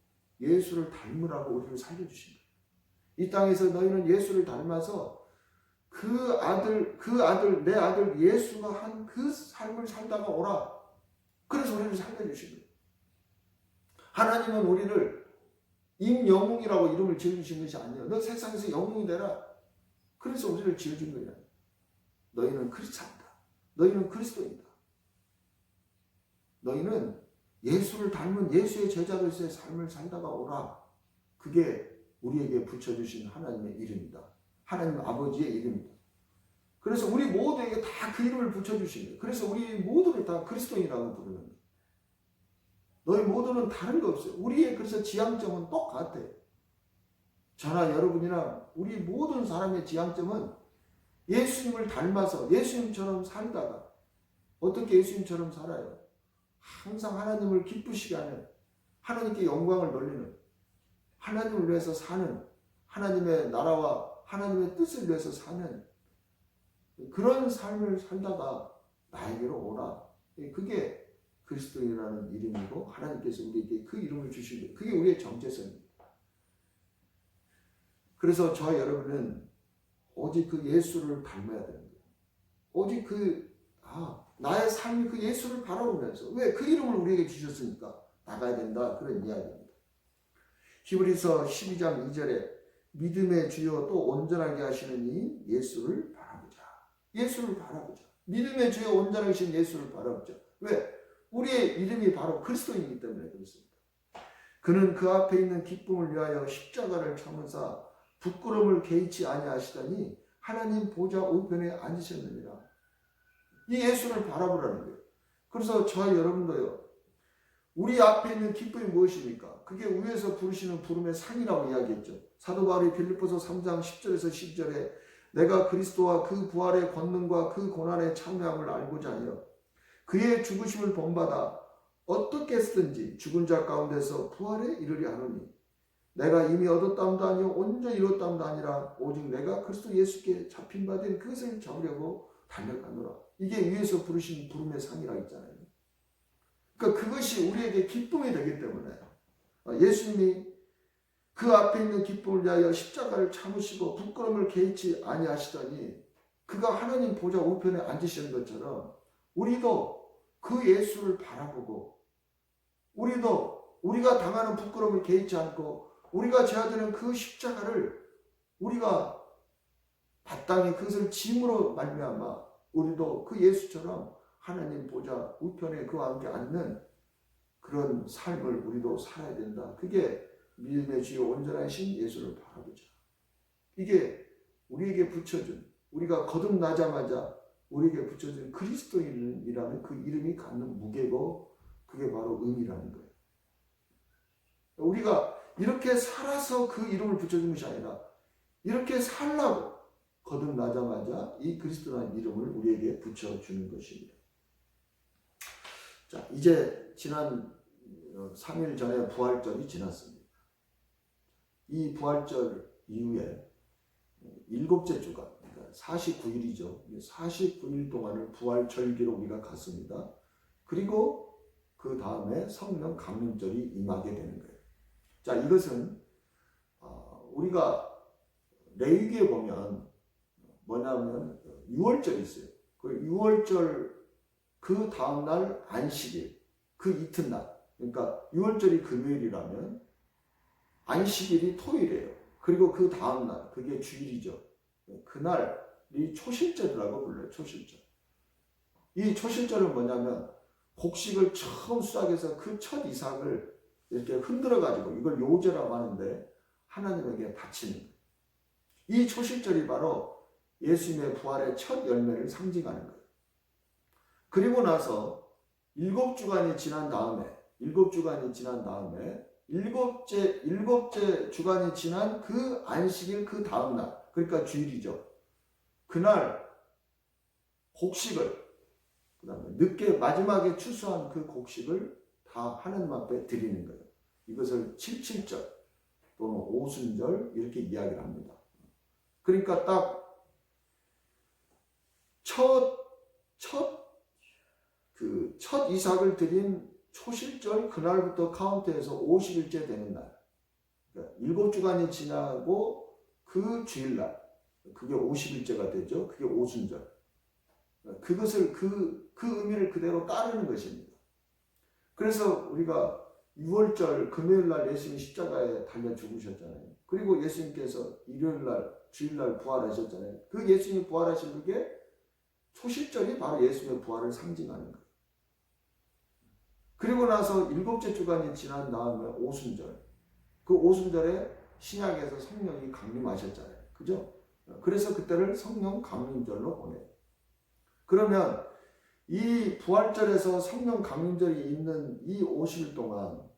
예수를 닮으라고 우리를 살려주신 거예요. 이 땅에서 너희는 예수를 닮아서 그 아들, 내 아들 예수가 한 그 삶을 살다가 오라. 그래서 우리를 살려주신 거예요. 하나님은 우리를 임영웅이라고 이름을 지어주신 것이 아니에요. 너 세상에서 영웅이 되라. 그래서 우리를 지어준 거예요. 너희는 크리스찬이다. 너희는 그리스도인이다. 너희는 예수를 닮은 예수의 제자로서의 삶을 살다가 오라. 그게 우리에게 붙여주신 하나님의 이름이다. 하나님 아버지의 이름이다. 그래서 우리 모두에게 다 그 이름을 붙여주신 거예요. 그래서 우리 모두를 다 그리스도인이라고 부르는 거예요. 너희 모두는 다른 거 없어요. 우리의 그래서 지향점은 똑같아요. 저나 여러분이나 우리 모든 사람의 지향점은 예수님을 닮아서 예수님처럼 살다가 어떻게 예수님처럼 살아요? 항상 하나님을 기쁘시게 하는, 하나님께 영광을 돌리는, 하나님을 위해서 사는, 하나님의 나라와 하나님의 뜻을 위해서 사는 그런 삶을 살다가 나에게로 오라. 그게 그리스도인이라는 이름이고 하나님께서 우리에게 그 이름을 주신 거예요. 그게 우리의 정체성입니다. 그래서 저와 여러분은 오직 그 예수를 닮아야 되는 거예요. 오직 나의 삶이 그 예수를 바라보면서, 왜? 그 이름을 우리에게 주셨으니까 나가야 된다. 그런 이야기입니다. 히브리서 12장 2절에 믿음의 주여 또 온전하게 하시는 이 예수를 바라보자. 예수를 바라보자. 믿음의 주여 온전하게 하시는 예수를 바라보자. 왜? 우리의 이름이 바로 그리스도이기 때문에 그렇습니다. 그는 그 앞에 있는 기쁨을 위하여 십자가를 참으사 부끄러움을 개의치 아니하시더니 하나님 보좌 우편에 앉으셨느니라. 이 예수를 바라보라는 거예요. 그래서 저와 여러분도요, 우리 앞에 있는 기쁨이 무엇입니까? 그게 위에서 부르시는 부름의 상이라고 이야기했죠. 사도 바울이 빌립보서 3장 10절에서 12절에 내가 그리스도와 그 부활의 권능과 그 고난의 참여함을 알고자 하여 그의 죽으심을 본받아 어떻게 쓰든지 죽은 자 가운데서 부활에 이르려 하노니 내가 이미 얻었다함도 아니요 온전히 이뤘다함도 아니라 오직 내가 그리스도 예수께 잡힌 바 된 그것을 잡으려고 달려가노라. 이게 위에서 부르신 부름의 상이라 있잖아요. 그러니까 그것이 우리에게 기쁨이 되기 때문에 예수님이 그 앞에 있는 기쁨을 위하여 십자가를 참으시고 부끄러움을 개의치 아니하시더니 그가 하나님 보좌 우편에 앉으시는 것처럼 우리도 그 예수를 바라보고 우리도 우리가 당하는 부끄러움을 개의치 않고 우리가 져야 되는 그 십자가를 우리가 마땅히 그것을 짐으로 말미암아 우리도 그 예수처럼 하나님 보좌 우편에 그와 함께 앉는 그런 삶을 우리도 살아야 된다. 그게 믿음의 주요 온전한 신 예수를 바라보자. 이게 우리에게 붙여준, 우리가 거듭나자마자 우리에게 붙여준 그리스도인이라는 그 이름이 갖는 무게고 그게 바로 의미라는 거예요. 우리가 이렇게 살아서 그 이름을 붙여준 것이 아니라 이렇게 살라고 거듭나자마자 이 그리스도라는 이름을 우리에게 붙여주는 것입니다. 자, 이제 지난 3일 전에 부활절이 지났습니다. 이 부활절 이후에 7째 주간, 그러니까 49일이죠. 49일 동안을 부활절기로 우리가 갔습니다. 그리고 그 다음에 성령 강림절이 임하게 되는 거예요. 자, 이것은 우리가 레위기에 보면 뭐냐면 6월절이 있어요. 그 6월절 그 다음날 안식일, 그 이튿날, 그러니까 6월절이 금요일이라면 안식일이 토요일이에요. 그리고 그 다음날, 그게 주일이죠. 그날이 초실절이라고 불러요. 초실절. 이 초실절은 뭐냐면 곡식을 처음 수확해서 그 첫 이삭을 이렇게 흔들어가지고 이걸 요제라고 하는데 하나님에게 바치는 거예요. 이 초실절이 바로 예수님의 부활의 첫 열매를 상징하는 거예요. 그리고 나서 7주간이 지난 다음에 일곱째 주간이 지난 그 안식일 그 다음날, 그러니까 주일이죠. 그날 곡식을, 그 다음에 늦게 마지막에 추수한 그 곡식을 다 하나님 앞에 드리는 거예요. 이것을 칠칠절 또는 오순절 이렇게 이야기를 합니다. 그러니까 딱 첫 이삭을 드린 초실절 그날부터 카운트해서 50일째 되는 날, 그러니까 7주간이 지나고 그 주일날, 그게 50일째가 되죠. 그게 오순절. 그것을 그 의미를 그대로 따르는 것입니다. 그래서 우리가 6월절 금요일날 예수님이 십자가에 달려 죽으셨잖아요. 그리고 예수님께서 일요일날 주일날 부활하셨잖아요. 그 예수님이 부활하신 그게 초실절이 바로 예수님의 부활을 상징하는 거예요. 그리고 나서 7째 주간이 지난 다음에 오순절, 그 오순절에 신약에서 성령이 강림하셨잖아요. 그죠? 그래서 그때를 성령 강림절로 보내요. 그러면 이 부활절에서 성령 강림절이 있는 이 50일 동안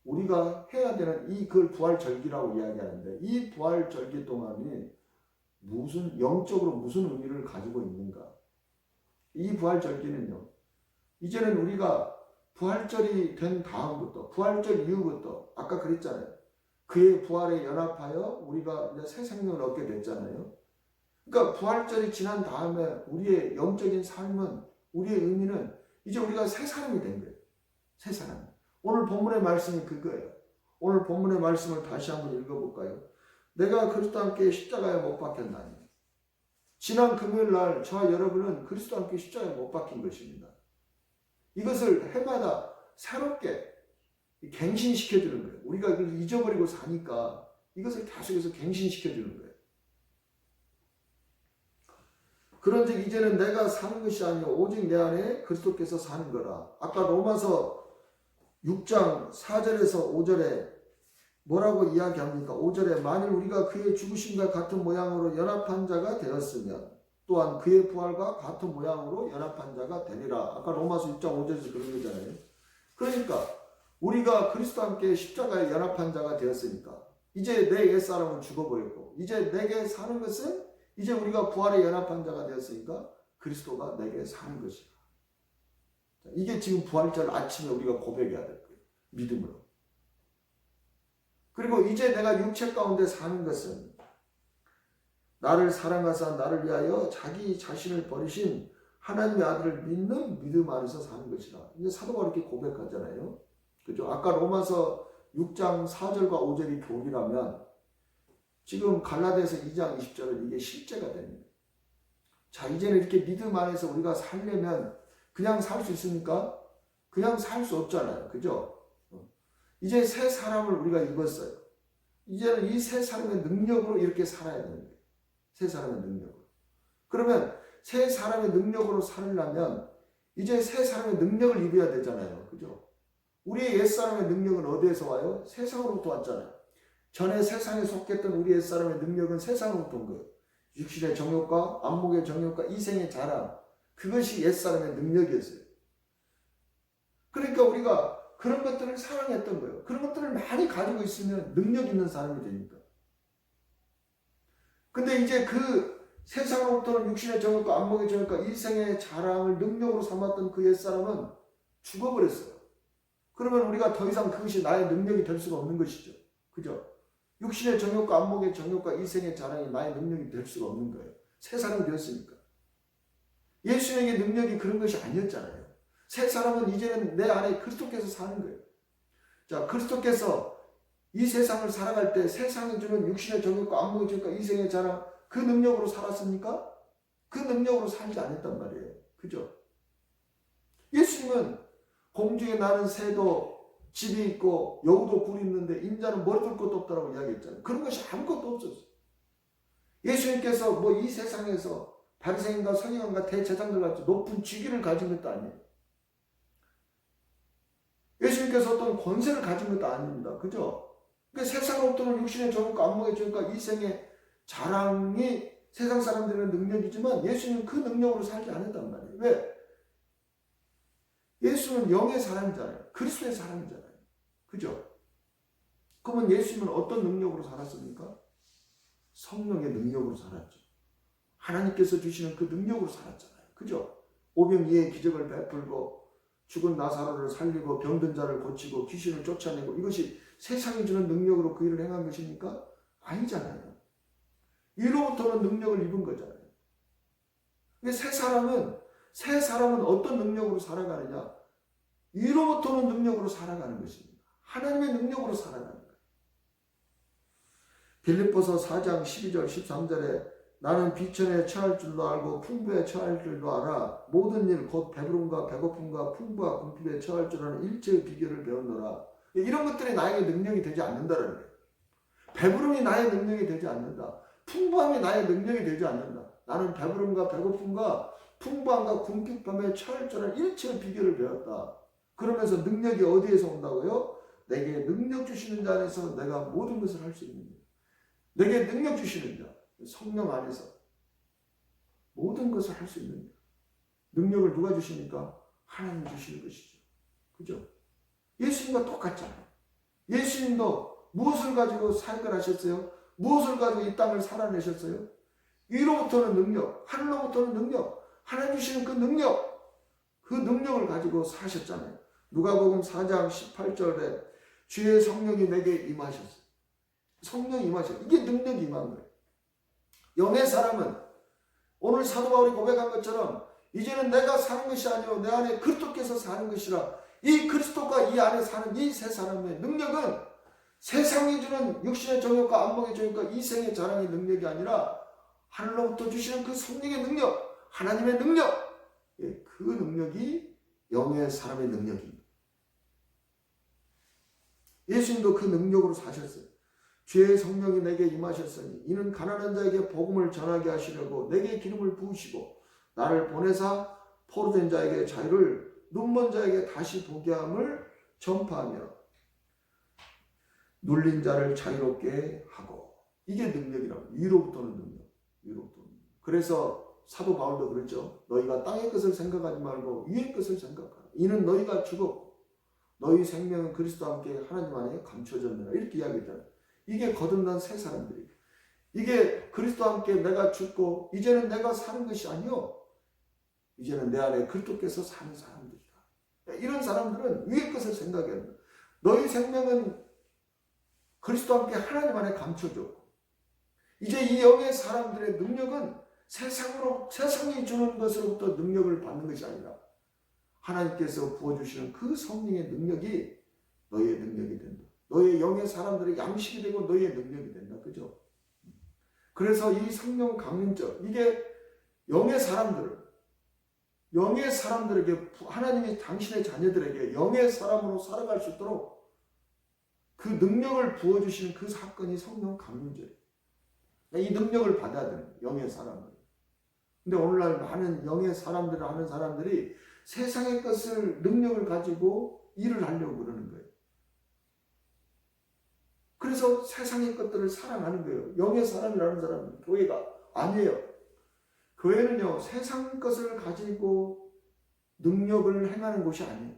우리가 해야 되는 그걸 부활절기라고 이야기하는데, 이 부활절기 동안이 영적으로 무슨 의미를 가지고 있는가? 이 부활절기는요, 이제는 우리가 부활절이 된 다음부터, 부활절 이후부터, 아까 그랬잖아요. 그의 부활에 연합하여 우리가 이제 새 생명을 얻게 됐잖아요. 그러니까 부활절이 지난 다음에 우리의 영적인 삶은, 우리의 의미는 이제 우리가 새 사람이 된 거예요. 새 사람. 오늘 본문의 말씀이 그거예요. 오늘 본문의 말씀을 다시 한번 읽어볼까요? 내가 그리스도와 함께 십자가에 못 박혔나니. 지난 금요일 날 저와 여러분은 그리스도와 함께 십자가에 못 박힌 것입니다. 이것을 해마다 새롭게 갱신시켜주는 거예요. 우리가 이걸 잊어버리고 사니까 이것을 계속해서 갱신시켜주는 거예요. 그런즉 이제는 내가 사는 것이 아니요 오직 내 안에 그리스도께서 사는 거라. 아까 로마서 6장 4절에서 5절에 뭐라고 이야기합니까? 5절에 만일 우리가 그의 죽으심과 같은 모양으로 연합한 자가 되었으면 또한 그의 부활과 같은 모양으로 연합한 자가 되리라. 아까 로마서 6장 5절에서 그런 거잖아요. 그러니까 우리가 그리스도와 함께 십자가에 연합한 자가 되었으니까 이제 내 옛사람은 죽어버렸고 이제 내게 사는 것은 이제 우리가 부활에 연합한 자가 되었으니까 그리스도가 내게 사는 것이다. 이게 지금 부활절 아침에 우리가 고백해야 될 거예요. 믿음으로. 그리고 이제 내가 육체 가운데 사는 것은 나를 사랑하사 나를 위하여 자기 자신을 버리신 하나님의 아들을 믿는 믿음 안에서 사는 것이다. 이제 사도가 이렇게 고백하잖아요. 그죠? 아까 로마서 6장 4절과 5절이 교리라면 지금 갈라디아서 2장 20절은 이게 실제가 됩니다. 자, 이제는 이렇게 믿음 안에서 우리가 살려면 그냥 살 수 있습니까? 그냥 살 수 없잖아요. 그죠? 이제 새 사람을 우리가 입었어요. 이제는 이 새 사람의 능력으로 이렇게 살아야 되는 거예요. 새 사람의 능력으로. 그러면 새 사람의 능력으로 살려면 이제 새 사람의 능력을 입어야 되잖아요. 그죠? 우리의 옛사람의 능력은 어디에서 와요? 세상으로부터 왔잖아요. 전에 세상에 속했던 우리 옛사람의 능력은 세상으로부터 온 거예요. 육신의 정욕과 안목의 정욕과 이생의 자랑, 그것이 옛사람의 능력이었어요. 그러니까 우리가 그런 것들을 사랑했던 거예요. 그런 것들을 많이 가지고 있으면 능력 있는 사람이 되니까. 근데 이제 그 세상으로부터는 육신의 정욕과 안목의 정욕과 이생의 자랑을 능력으로 삼았던 그 옛사람은 죽어버렸어요. 그러면 우리가 더 이상 그것이 나의 능력이 될 수가 없는 것이죠. 그죠? 육신의 정욕과 안목의 정욕과 이생의 자랑이 나의 능력이 될 수가 없는 거예요. 새 사람이 되었으니까. 예수님의 능력이 그런 것이 아니었잖아요. 새 사람은 이제는 내 안에 그리스도께서 사는 거예요. 자, 그리스도께서 이 세상을 살아갈 때 세상이 주는 육신의 정욕과 안목의 정욕과 이생의 자랑, 그 능력으로 살았습니까? 그 능력으로 살지 않았단 말이에요. 그죠? 예수님은 공중에 나는 새도 집이 있고 여우도 굴이 있는데 인자는 머리 둘 것도 없다라고 이야기했잖아요. 그런 것이 아무것도 없었어요. 예수님께서 뭐 이 세상에서 바리새인과 서기관과 대제사장들 같이 높은 직위를 가진 것도 아니에요. 예수님께서 어떤 권세를 가진 것도 아닙니다. 그죠? 그러니까 세상으로부터는 육신의 정욕과 안목의 정욕과 이생의 자랑이 세상 사람들의 능력이지만 예수님은 그 능력으로 살지 않았단 말이에요. 왜? 예수는 영의 사람이잖아요. 그리스도의 사람이잖아요. 그죠? 그러면 예수님은 어떤 능력으로 살았습니까? 성령의 능력으로 살았죠. 하나님께서 주시는 그 능력으로 살았잖아요. 그죠? 오병이의 기적을 베풀고 죽은 나사로를 살리고 병든 자를 고치고 귀신을 쫓아내고 이것이 세상이 주는 능력으로 그 일을 행한 것입니까? 아니잖아요. 위로부터는 능력을 입은 거잖아요. 근데 새 사람은 어떤 능력으로 살아가느냐? 위로부터는 능력으로 살아가는 것입니다. 하나님의 능력으로 살아가는 거예요. 빌립보서 4장 12절 13절에 나는 비천에 처할 줄도 알고 풍부에 처할 줄도 알아. 모든 일 곧 배부름과 배고픔과 풍부와 궁핍에 처할 줄 아는 일체의 비결을 배웠노라. 이런 것들이 나에게 능력이 되지 않는다는 거예요. 배부름이 나의 능력이 되지 않는다. 풍부함이 나의 능력이 되지 않는다. 나는 배부름과 배고픔과 풍부함과 궁핍함에 처할 줄 아는 일체의 비결을 배웠다. 그러면서 능력이 어디에서 온다고요? 내게 능력 주시는 자 안에서 내가 모든 것을 할 수 있는 거예요. 내게 능력 주시는 자, 성령 안에서 모든 것을 할 수 있는 거예요. 능력을 누가 주십니까? 하나님 주시는 것이죠. 그죠? 예수님과 똑같잖아요. 예수님도 무엇을 가지고 사역을 하셨어요? 무엇을 가지고 이 땅을 살아내셨어요? 위로부터는 능력, 하늘로부터는 능력, 하나님 주시는 그 능력을 가지고 사셨잖아요. 누가복음 4장 18절에 주의 성령이 내게 임하셨어요. 성령이 임하셨어요. 이게 능력이 임한 거예요. 영의 사람은 오늘 사도 바울이 고백한 것처럼 이제는 내가 사는 것이 아니요 내 안에 그리스도께서 사는 것이라. 이 그리스도가 이 안에 사는 이 세 사람의 능력은 세상이 주는 육신의 정욕과 안목의 정욕과 이생의 자랑의 능력이 아니라 하늘로부터 주시는 그 성령의 능력, 하나님의 능력, 그 능력이 영의 사람의 능력입니다. 예수님도 그 능력으로 사셨어요. 주의 성령이 내게 임하셨으니 이는 가난한 자에게 복음을 전하게 하시려고 내게 기름을 부으시고 나를 보내사 포로된 자에게 자유를 눈먼 자에게 다시 보게 함을 전파하며 눌린 자를 자유롭게 하고. 이게 능력이라고. 위로부터는 능력. 위로부터는. 그래서 사도 바울도 그랬죠. 너희가 땅의 것을 생각하지 말고 위의 것을 생각하라. 이는 너희가 죽었고 너희 생명은 그리스도와 함께 하나님 안에 감춰졌느라. 이렇게 이야기했잖아요. 이게 거듭난 새 사람들이에요. 이게 그리스도와 함께 내가 죽고 이제는 내가 사는 것이 아니요 이제는 내 안에 그리스도께서 사는 사람들이다. 이런 사람들은 위의 것을 생각해야 한다. 너희 생명은 그리스도와 함께 하나님 안에 감춰졌고 이제 이 영의 사람들의 능력은 세상이 주는 것으로부터 능력을 받는 것이 아니라 하나님께서 부어주시는 그 성령의 능력이 너희의 능력이 된다. 너의 영의 사람들의 양식이 되고 너희의 능력이 된다. 그죠? 그래서 이 성령 강림적, 이게 영의 사람들에게 하나님이 당신의 자녀들에게 영의 사람으로 살아갈 수 있도록 그 능력을 부어주시는 그 사건이 성령 강림죄예요. 이 능력을 받아야 되는 영의 사람들. 근데 오늘날 많은 영의 사람들을 하는 사람들이 세상의 것을 능력을 가지고 일을 하려고 그러는 거예요. 그래서 세상의 것들을 사랑하는 거예요. 영의 사람이라는 사람은 교회가 아니에요. 교회는요, 세상 것을 가지고 능력을 행하는 곳이 아니에요.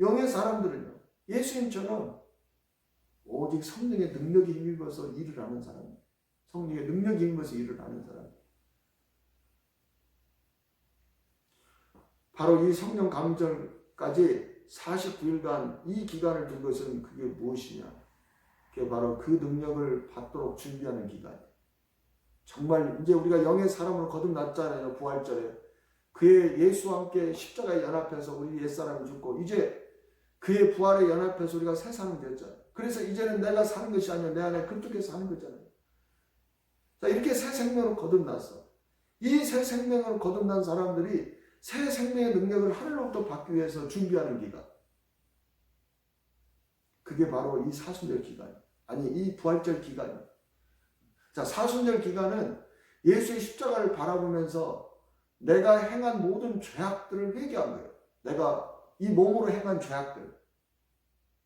영의 사람들은요, 예수님처럼 오직 성령의 능력에 힘입어서 일을 하는 사람, 성령의 능력에 힘입어서 일을 하는 사람. 바로 이 성령 강림절까지 49일간 이 기간을 둔 것은 그게 무엇이냐? 그게 바로 그 능력을 받도록 준비하는 기간이에요. 정말 이제 우리가 영의 사람으로 거듭났잖아요. 부활절에. 그의 예수와 함께 십자가에 연합해서 우리 옛사람이 죽고 이제 그의 부활에 연합해서 우리가 새 사람이 됐잖아요. 그래서 이제는 내가 사는 것이 아니라 내 안에 그쪽에서 사는 거잖아요. 자, 이렇게 새 생명으로 거듭났어. 이 새 생명으로 거듭난 사람들이 새 생명의 능력을 하늘로부터 받기 위해서 준비하는 기간. 그게 바로 이 사순절 기간. 아니, 이 부활절 기간이에요. 자, 사순절 기간은 예수의 십자가를 바라보면서 내가 행한 모든 죄악들을 회개한 거예요. 내가 이 몸으로 행한 죄악들.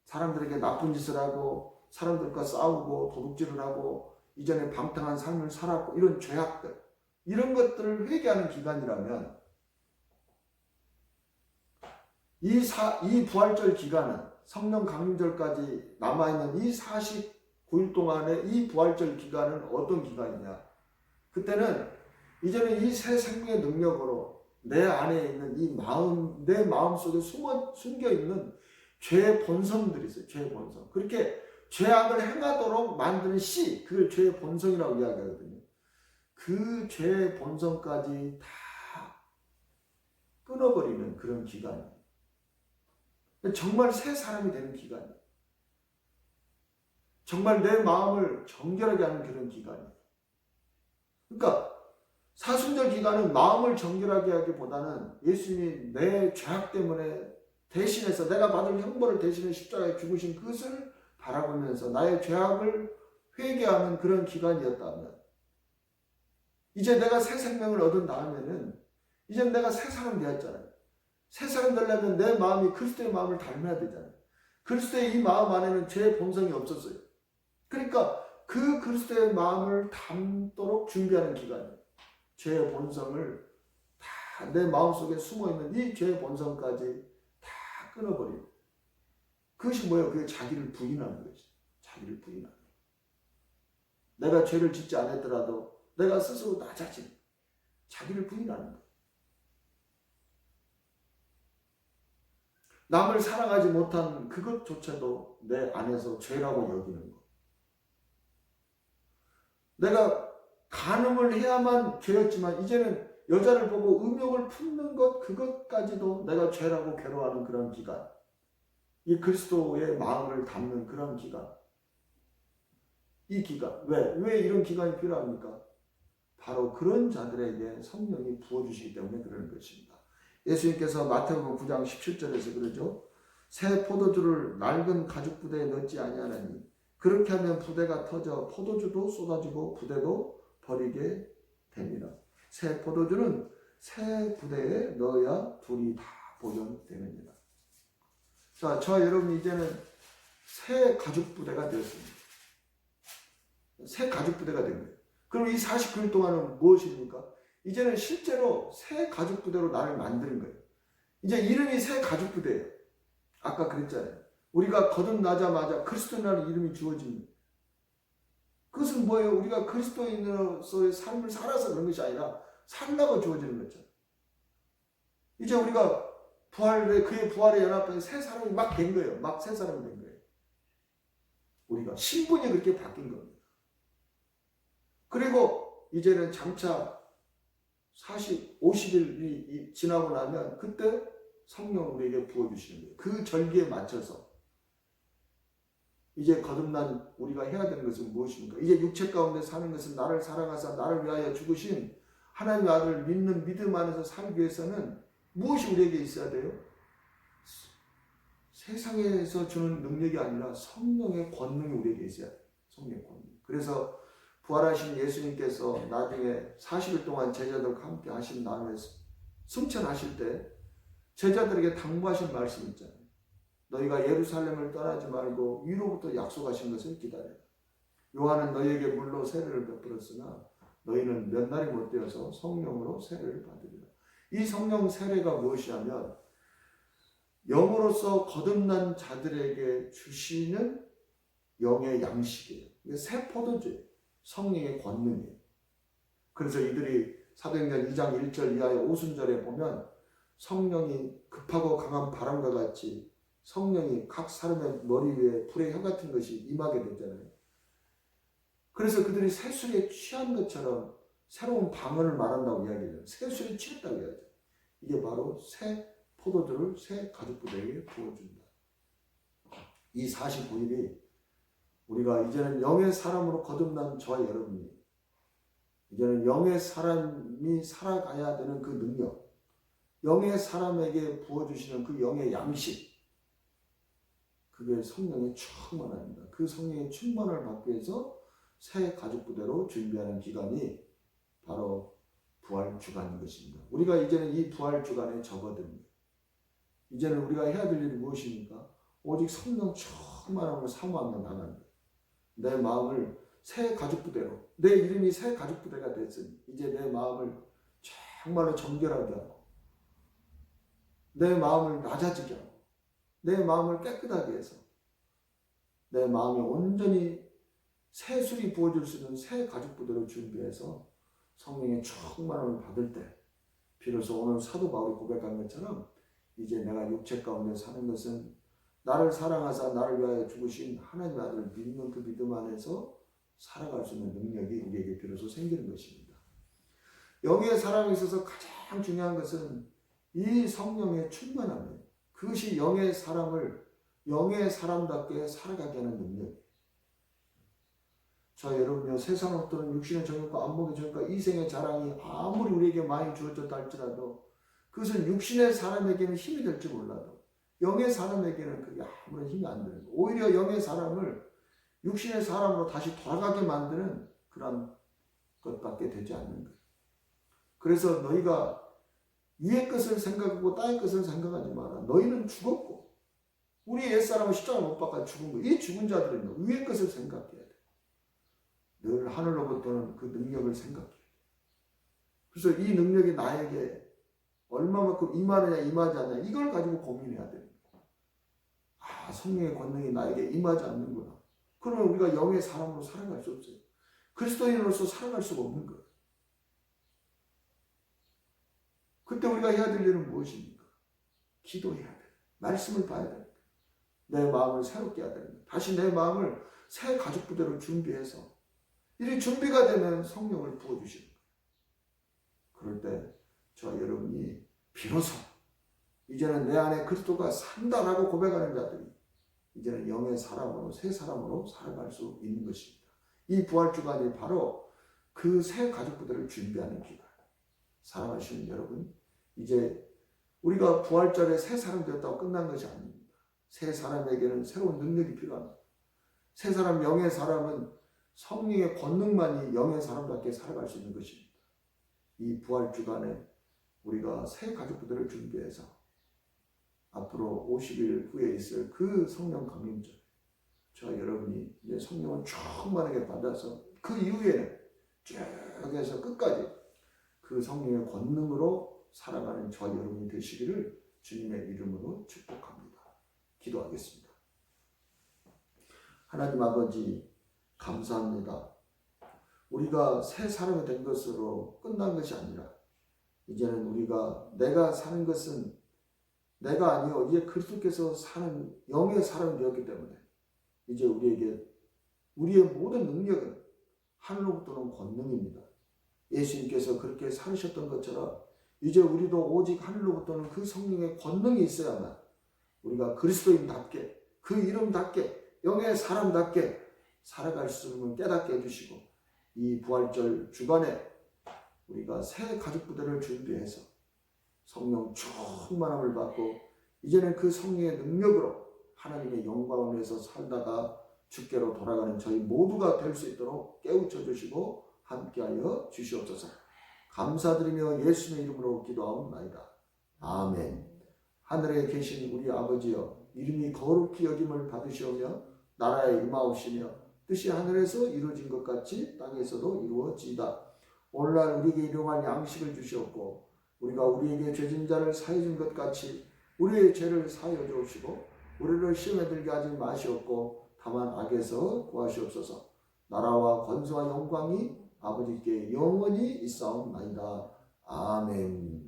사람들에게 나쁜 짓을 하고 사람들과 싸우고 도둑질을 하고 이전에 방탕한 삶을 살았고 이런 죄악들. 이런 것들을 회개하는 기간이라면 이 부활절 기간은 성령 강림절까지 남아있는 이 49일 동안의 이 부활절 기간은 어떤 기간이냐? 그때는 이제는 이 새 생명의 능력으로 내 안에 있는 이 마음, 내 마음 속에 숨겨있는 죄의 본성들이 있어요. 죄의 본성. 그렇게 죄악을 행하도록 만드는 씨, 그걸 죄의 본성이라고 이야기하거든요. 그 죄의 본성까지 다 끊어버리는 그런 기간이에요. 정말 새 사람이 되는 기간이에요. 정말 내 마음을 정결하게 하는 그런 기간이에요. 그러니까 사순절 기간은 마음을 정결하게 하기보다는 예수님이 내 죄악 때문에 대신해서 내가 받을 형벌을 대신해 십자가에 죽으신 그것을 바라보면서 나의 죄악을 회개하는 그런 기간이었다면 이제 내가 새 생명을 얻은 다음에는 이제 내가 새 사람 되었잖아요. 새 사람 되려면 내 마음이 그리스도의 마음을 닮아야 되잖아요. 그리스도의 이 마음 안에는 죄의 본성이 없었어요. 그러니까 그 그리스도의 마음을 담도록 준비하는 기간이에요. 죄의 본성을 다 내 마음속에 숨어있는 이 죄의 본성까지 다 끊어버리는 그것이 뭐예요? 그게 자기를 부인하는 거지. 자기를 부인하는 거예요. 내가 죄를 짓지 않았더라도 내가 스스로 나 자신 자기를 부인하는 거예요. 남을 사랑하지 못한 그것조차도 내 안에서 죄라고 여기는 것. 내가 간음을 해야만 죄였지만 이제는 여자를 보고 음욕을 품는 것 그것까지도 내가 죄라고 괴로워하는 그런 기간. 이 그리스도의 마음을 담는 그런 기간. 이 기간. 왜 이런 기간이 필요합니까? 바로 그런 자들에게 성령이 부어주시기 때문에 그러는 것입니다. 예수님께서 마태복음 9장 17절에서 그러죠. 새 포도주를 낡은 가죽 부대에 넣지 아니하나니 그렇게 하면 부대가 터져 포도주도 쏟아지고 부대도 버리게 됩니다. 새 포도주는 새 부대에 넣어야 둘이 다 보존됩니다. 자, 저 여러분 이제는 새 가죽 부대가 되었습니다. 새 가죽 부대가 된 거예요. 그럼 이 49일 동안은 무엇입니까? 이제는 실제로 새 가죽 부대로 나를 만드는 거예요. 이제 이름이 새 가죽 부대예요. 아까 그랬잖아요. 우리가 거듭나자마자 그리스도라는 이름이 주어집니다. 그것은 뭐예요? 우리가 그리스도인으로서의 삶을 살아서 그런 것이 아니라 살라고 주어지는 거죠. 이제 우리가 그의 부활에 연합해서 새 사람이 막 된 거예요. 막 새 사람이 된 거예요. 우리가 신분이 그렇게 바뀐 겁니다. 그리고 이제는 장차 50일이 지나고 나면 그때 성령을 우리에게 부어주시는 거예요. 그 절기에 맞춰서 이제 거듭난 우리가 해야 되는 것은 무엇입니까? 이제 육체 가운데 사는 것은 나를 사랑하사 나를 위하여 죽으신 하나님의 아들을 믿는 믿음 안에서 살기 위해서는 무엇이 우리에게 있어야 돼요? 세상에서 주는 능력이 아니라 성령의 권능이 우리에게 있어야 돼요. 성령의 권능. 그래서 부활하신 예수님께서 나중에 40일 동안 제자들과 함께 하신 다음에 승천하실 때 제자들에게 당부하신 말씀이 있잖아요. 너희가 예루살렘을 떠나지 말고 위로부터 약속하신 것을 기다려라. 요한은 너희에게 물로 세례를 베풀었으나 너희는 몇 날이 못 되어서 성령으로 세례를 받으리라. 이 성령 세례가 무엇이냐면 영으로서 거듭난 자들에게 주시는 영의 양식이에요. 이게 새 포도주예요. 성령의 권능이에요. 그래서 이들이 사도행전 2장 1절 이하의 오순절에 보면 성령이 급하고 강한 바람과 같이 성령이 각 사람의 머리 위에 불의 혀 같은 것이 임하게 되잖아요. 그래서 그들이 새술에 취한 것처럼 새로운 방언을 말한다고 이야기해요. 새술에 취했다고 이야기해요. 이게 바로 새 포도주를 새 가족들에게 부어준다. 이 49일이 우리가 이제는 영의 사람으로 거듭난 저와 여러분이 이제는 영의 사람이 살아가야 되는 그 능력, 영의 사람에게 부어주시는 그 영의 양식, 그게 성령의 충만합니다. 그 성령의 충만을 받기 위해서 새 가족부대로 준비하는 기간이 바로 부활주간인 것입니다. 우리가 이제는 이 부활주간에 접어듭니다. 이제는 우리가 해야 될 일이 무엇입니까? 오직 성령 충만함을 사모하며 나가는 거예요. 내 마음을 새 가족부대로, 내 이름이 새 가족부대가 됐으니 이제 내 마음을 정말로 정결하게 하고 내 마음을 낮아지게 하고 내 마음을 깨끗하게 해서 내 마음이 온전히 새 술이 부어줄 수 있는 새 가족부대로 준비해서 성령의 충만함을 받을 때 비로소 오늘 사도 바울이 고백한 것처럼 이제 내가 육체 가운데 사는 것은 나를 사랑하사 나를 위하여 죽으신 하나님의 아들을 믿는 그 믿음 안에서 살아갈 수 있는 능력이 우리에게 비로소 생기는 것입니다. 영의 사람에 있어서 가장 중요한 것은 이 성령의 충만함이에요. 그것이 영의 사람을 영의 사람답게 살아가게 하는 능력이에요. 자, 여러분요, 세상 어떤 육신의 정욕과 안목의 정욕과 이생의 자랑이 아무리 우리에게 많이 주어졌다 할지라도 그것은 육신의 사람에게는 힘이 될지 몰라도 영의 사람에게는 그게 아무런 힘이 안 되는 거예요. 오히려 영의 사람을 육신의 사람으로 다시 돌아가게 만드는 그런 것밖에 되지 않는 거예요. 그래서 너희가 위의 것을 생각하고 땅의 것을 생각하지 마라. 너희는 죽었고 우리 옛사람은 십자가에 못 박아 죽은 거예요. 이 죽은 자들은 위의 것을 생각해야 돼요. 늘 하늘로부터는 그 능력을 생각해야 돼요. 그래서 이 능력이 나에게 얼마만큼 임하느냐 임하지 않느냐 이걸 가지고 고민해야 돼요. 아, 성령의 권능이 나에게 임하지 않는구나. 그러면 우리가 영의 사람으로 살아갈 수 없어요. 그리스도인으로서 살아갈 수가 없는 거예요. 그때 우리가 해야 될 일은 무엇입니까? 기도해야 돼요. 말씀을 봐야 돼요. 내 마음을 새롭게 해야 됩니다. 다시 내 마음을 새 가족부대로 준비해서 이 준비가 되면 성령을 부어주시는 거예요. 그럴 때 저와 여러분이 비로소 이제는 내 안에 그리스도가 산다라고 고백하는 자들이 이제는 영의 사람으로 새 사람으로 살아갈 수 있는 것입니다. 이 부활주간이 바로 그 새 가족부대를 준비하는 기간. 사랑하시는 여러분, 이제 우리가 부활절에 새 사람 되었다고 끝난 것이 아닙니다. 새 사람에게는 새로운 능력이 필요합니다. 새 사람, 영의 사람은 성령의 권능만이 영의 사람답게 살아갈 수 있는 것입니다. 이 부활주간에 우리가 새 가족부대를 준비해서 앞으로 50일 후에 있을 그 성령 강림절, 저와 여러분이 이제 성령을 충만하게 받아서 그 이후에는 쭉 해서 끝까지 그 성령의 권능으로 살아가는 저와 여러분이 되시기를 주님의 이름으로 축복합니다. 기도하겠습니다. 하나님 아버지 감사합니다. 우리가 새 사람이 된 것으로 끝난 것이 아니라 이제는 우리가 내가 사는 것은 내가 아니요 이제 그리스도께서 사는 영의 사람이 되었기 때문에 이제 우리에게 우리의 모든 능력은 하늘로부터 온 권능입니다. 예수님께서 그렇게 살으셨던 것처럼 이제 우리도 오직 하늘로부터는 그 성령의 권능이 있어야만 우리가 그리스도인답게 그 이름답게 영의 사람답게 살아갈 수 있는 깨닫게 해주시고 이 부활절 주간에 우리가 새 가족부대를 준비해서 성령 충만함을 받고 이제는 그 성령의 능력으로 하나님의 영광을 위해서 살다가 주께로 돌아가는 저희 모두가 될 수 있도록 깨우쳐 주시고 함께하여 주시옵소서. 감사드리며 예수님의 이름으로 기도하옵나이다. 아멘. 하늘에 계신 우리 아버지여, 이름이 거룩히 여김을 받으시오며 나라에 임하옵시며 뜻이 하늘에서 이루어진 것 같이 땅에서도 이루어지이다. 오늘날 우리에게 일용할 양식을 주시옵고 우리가 우리에게 죄진 자를 사해 준 것 같이 우리의 죄를 사하여 주옵시고 우리를 시험에 들게 하지 마시옵고 다만 악에서 구하시옵소서. 나라와 권세와 영광이 아버지께 영원히 있사옵나이다. 아멘.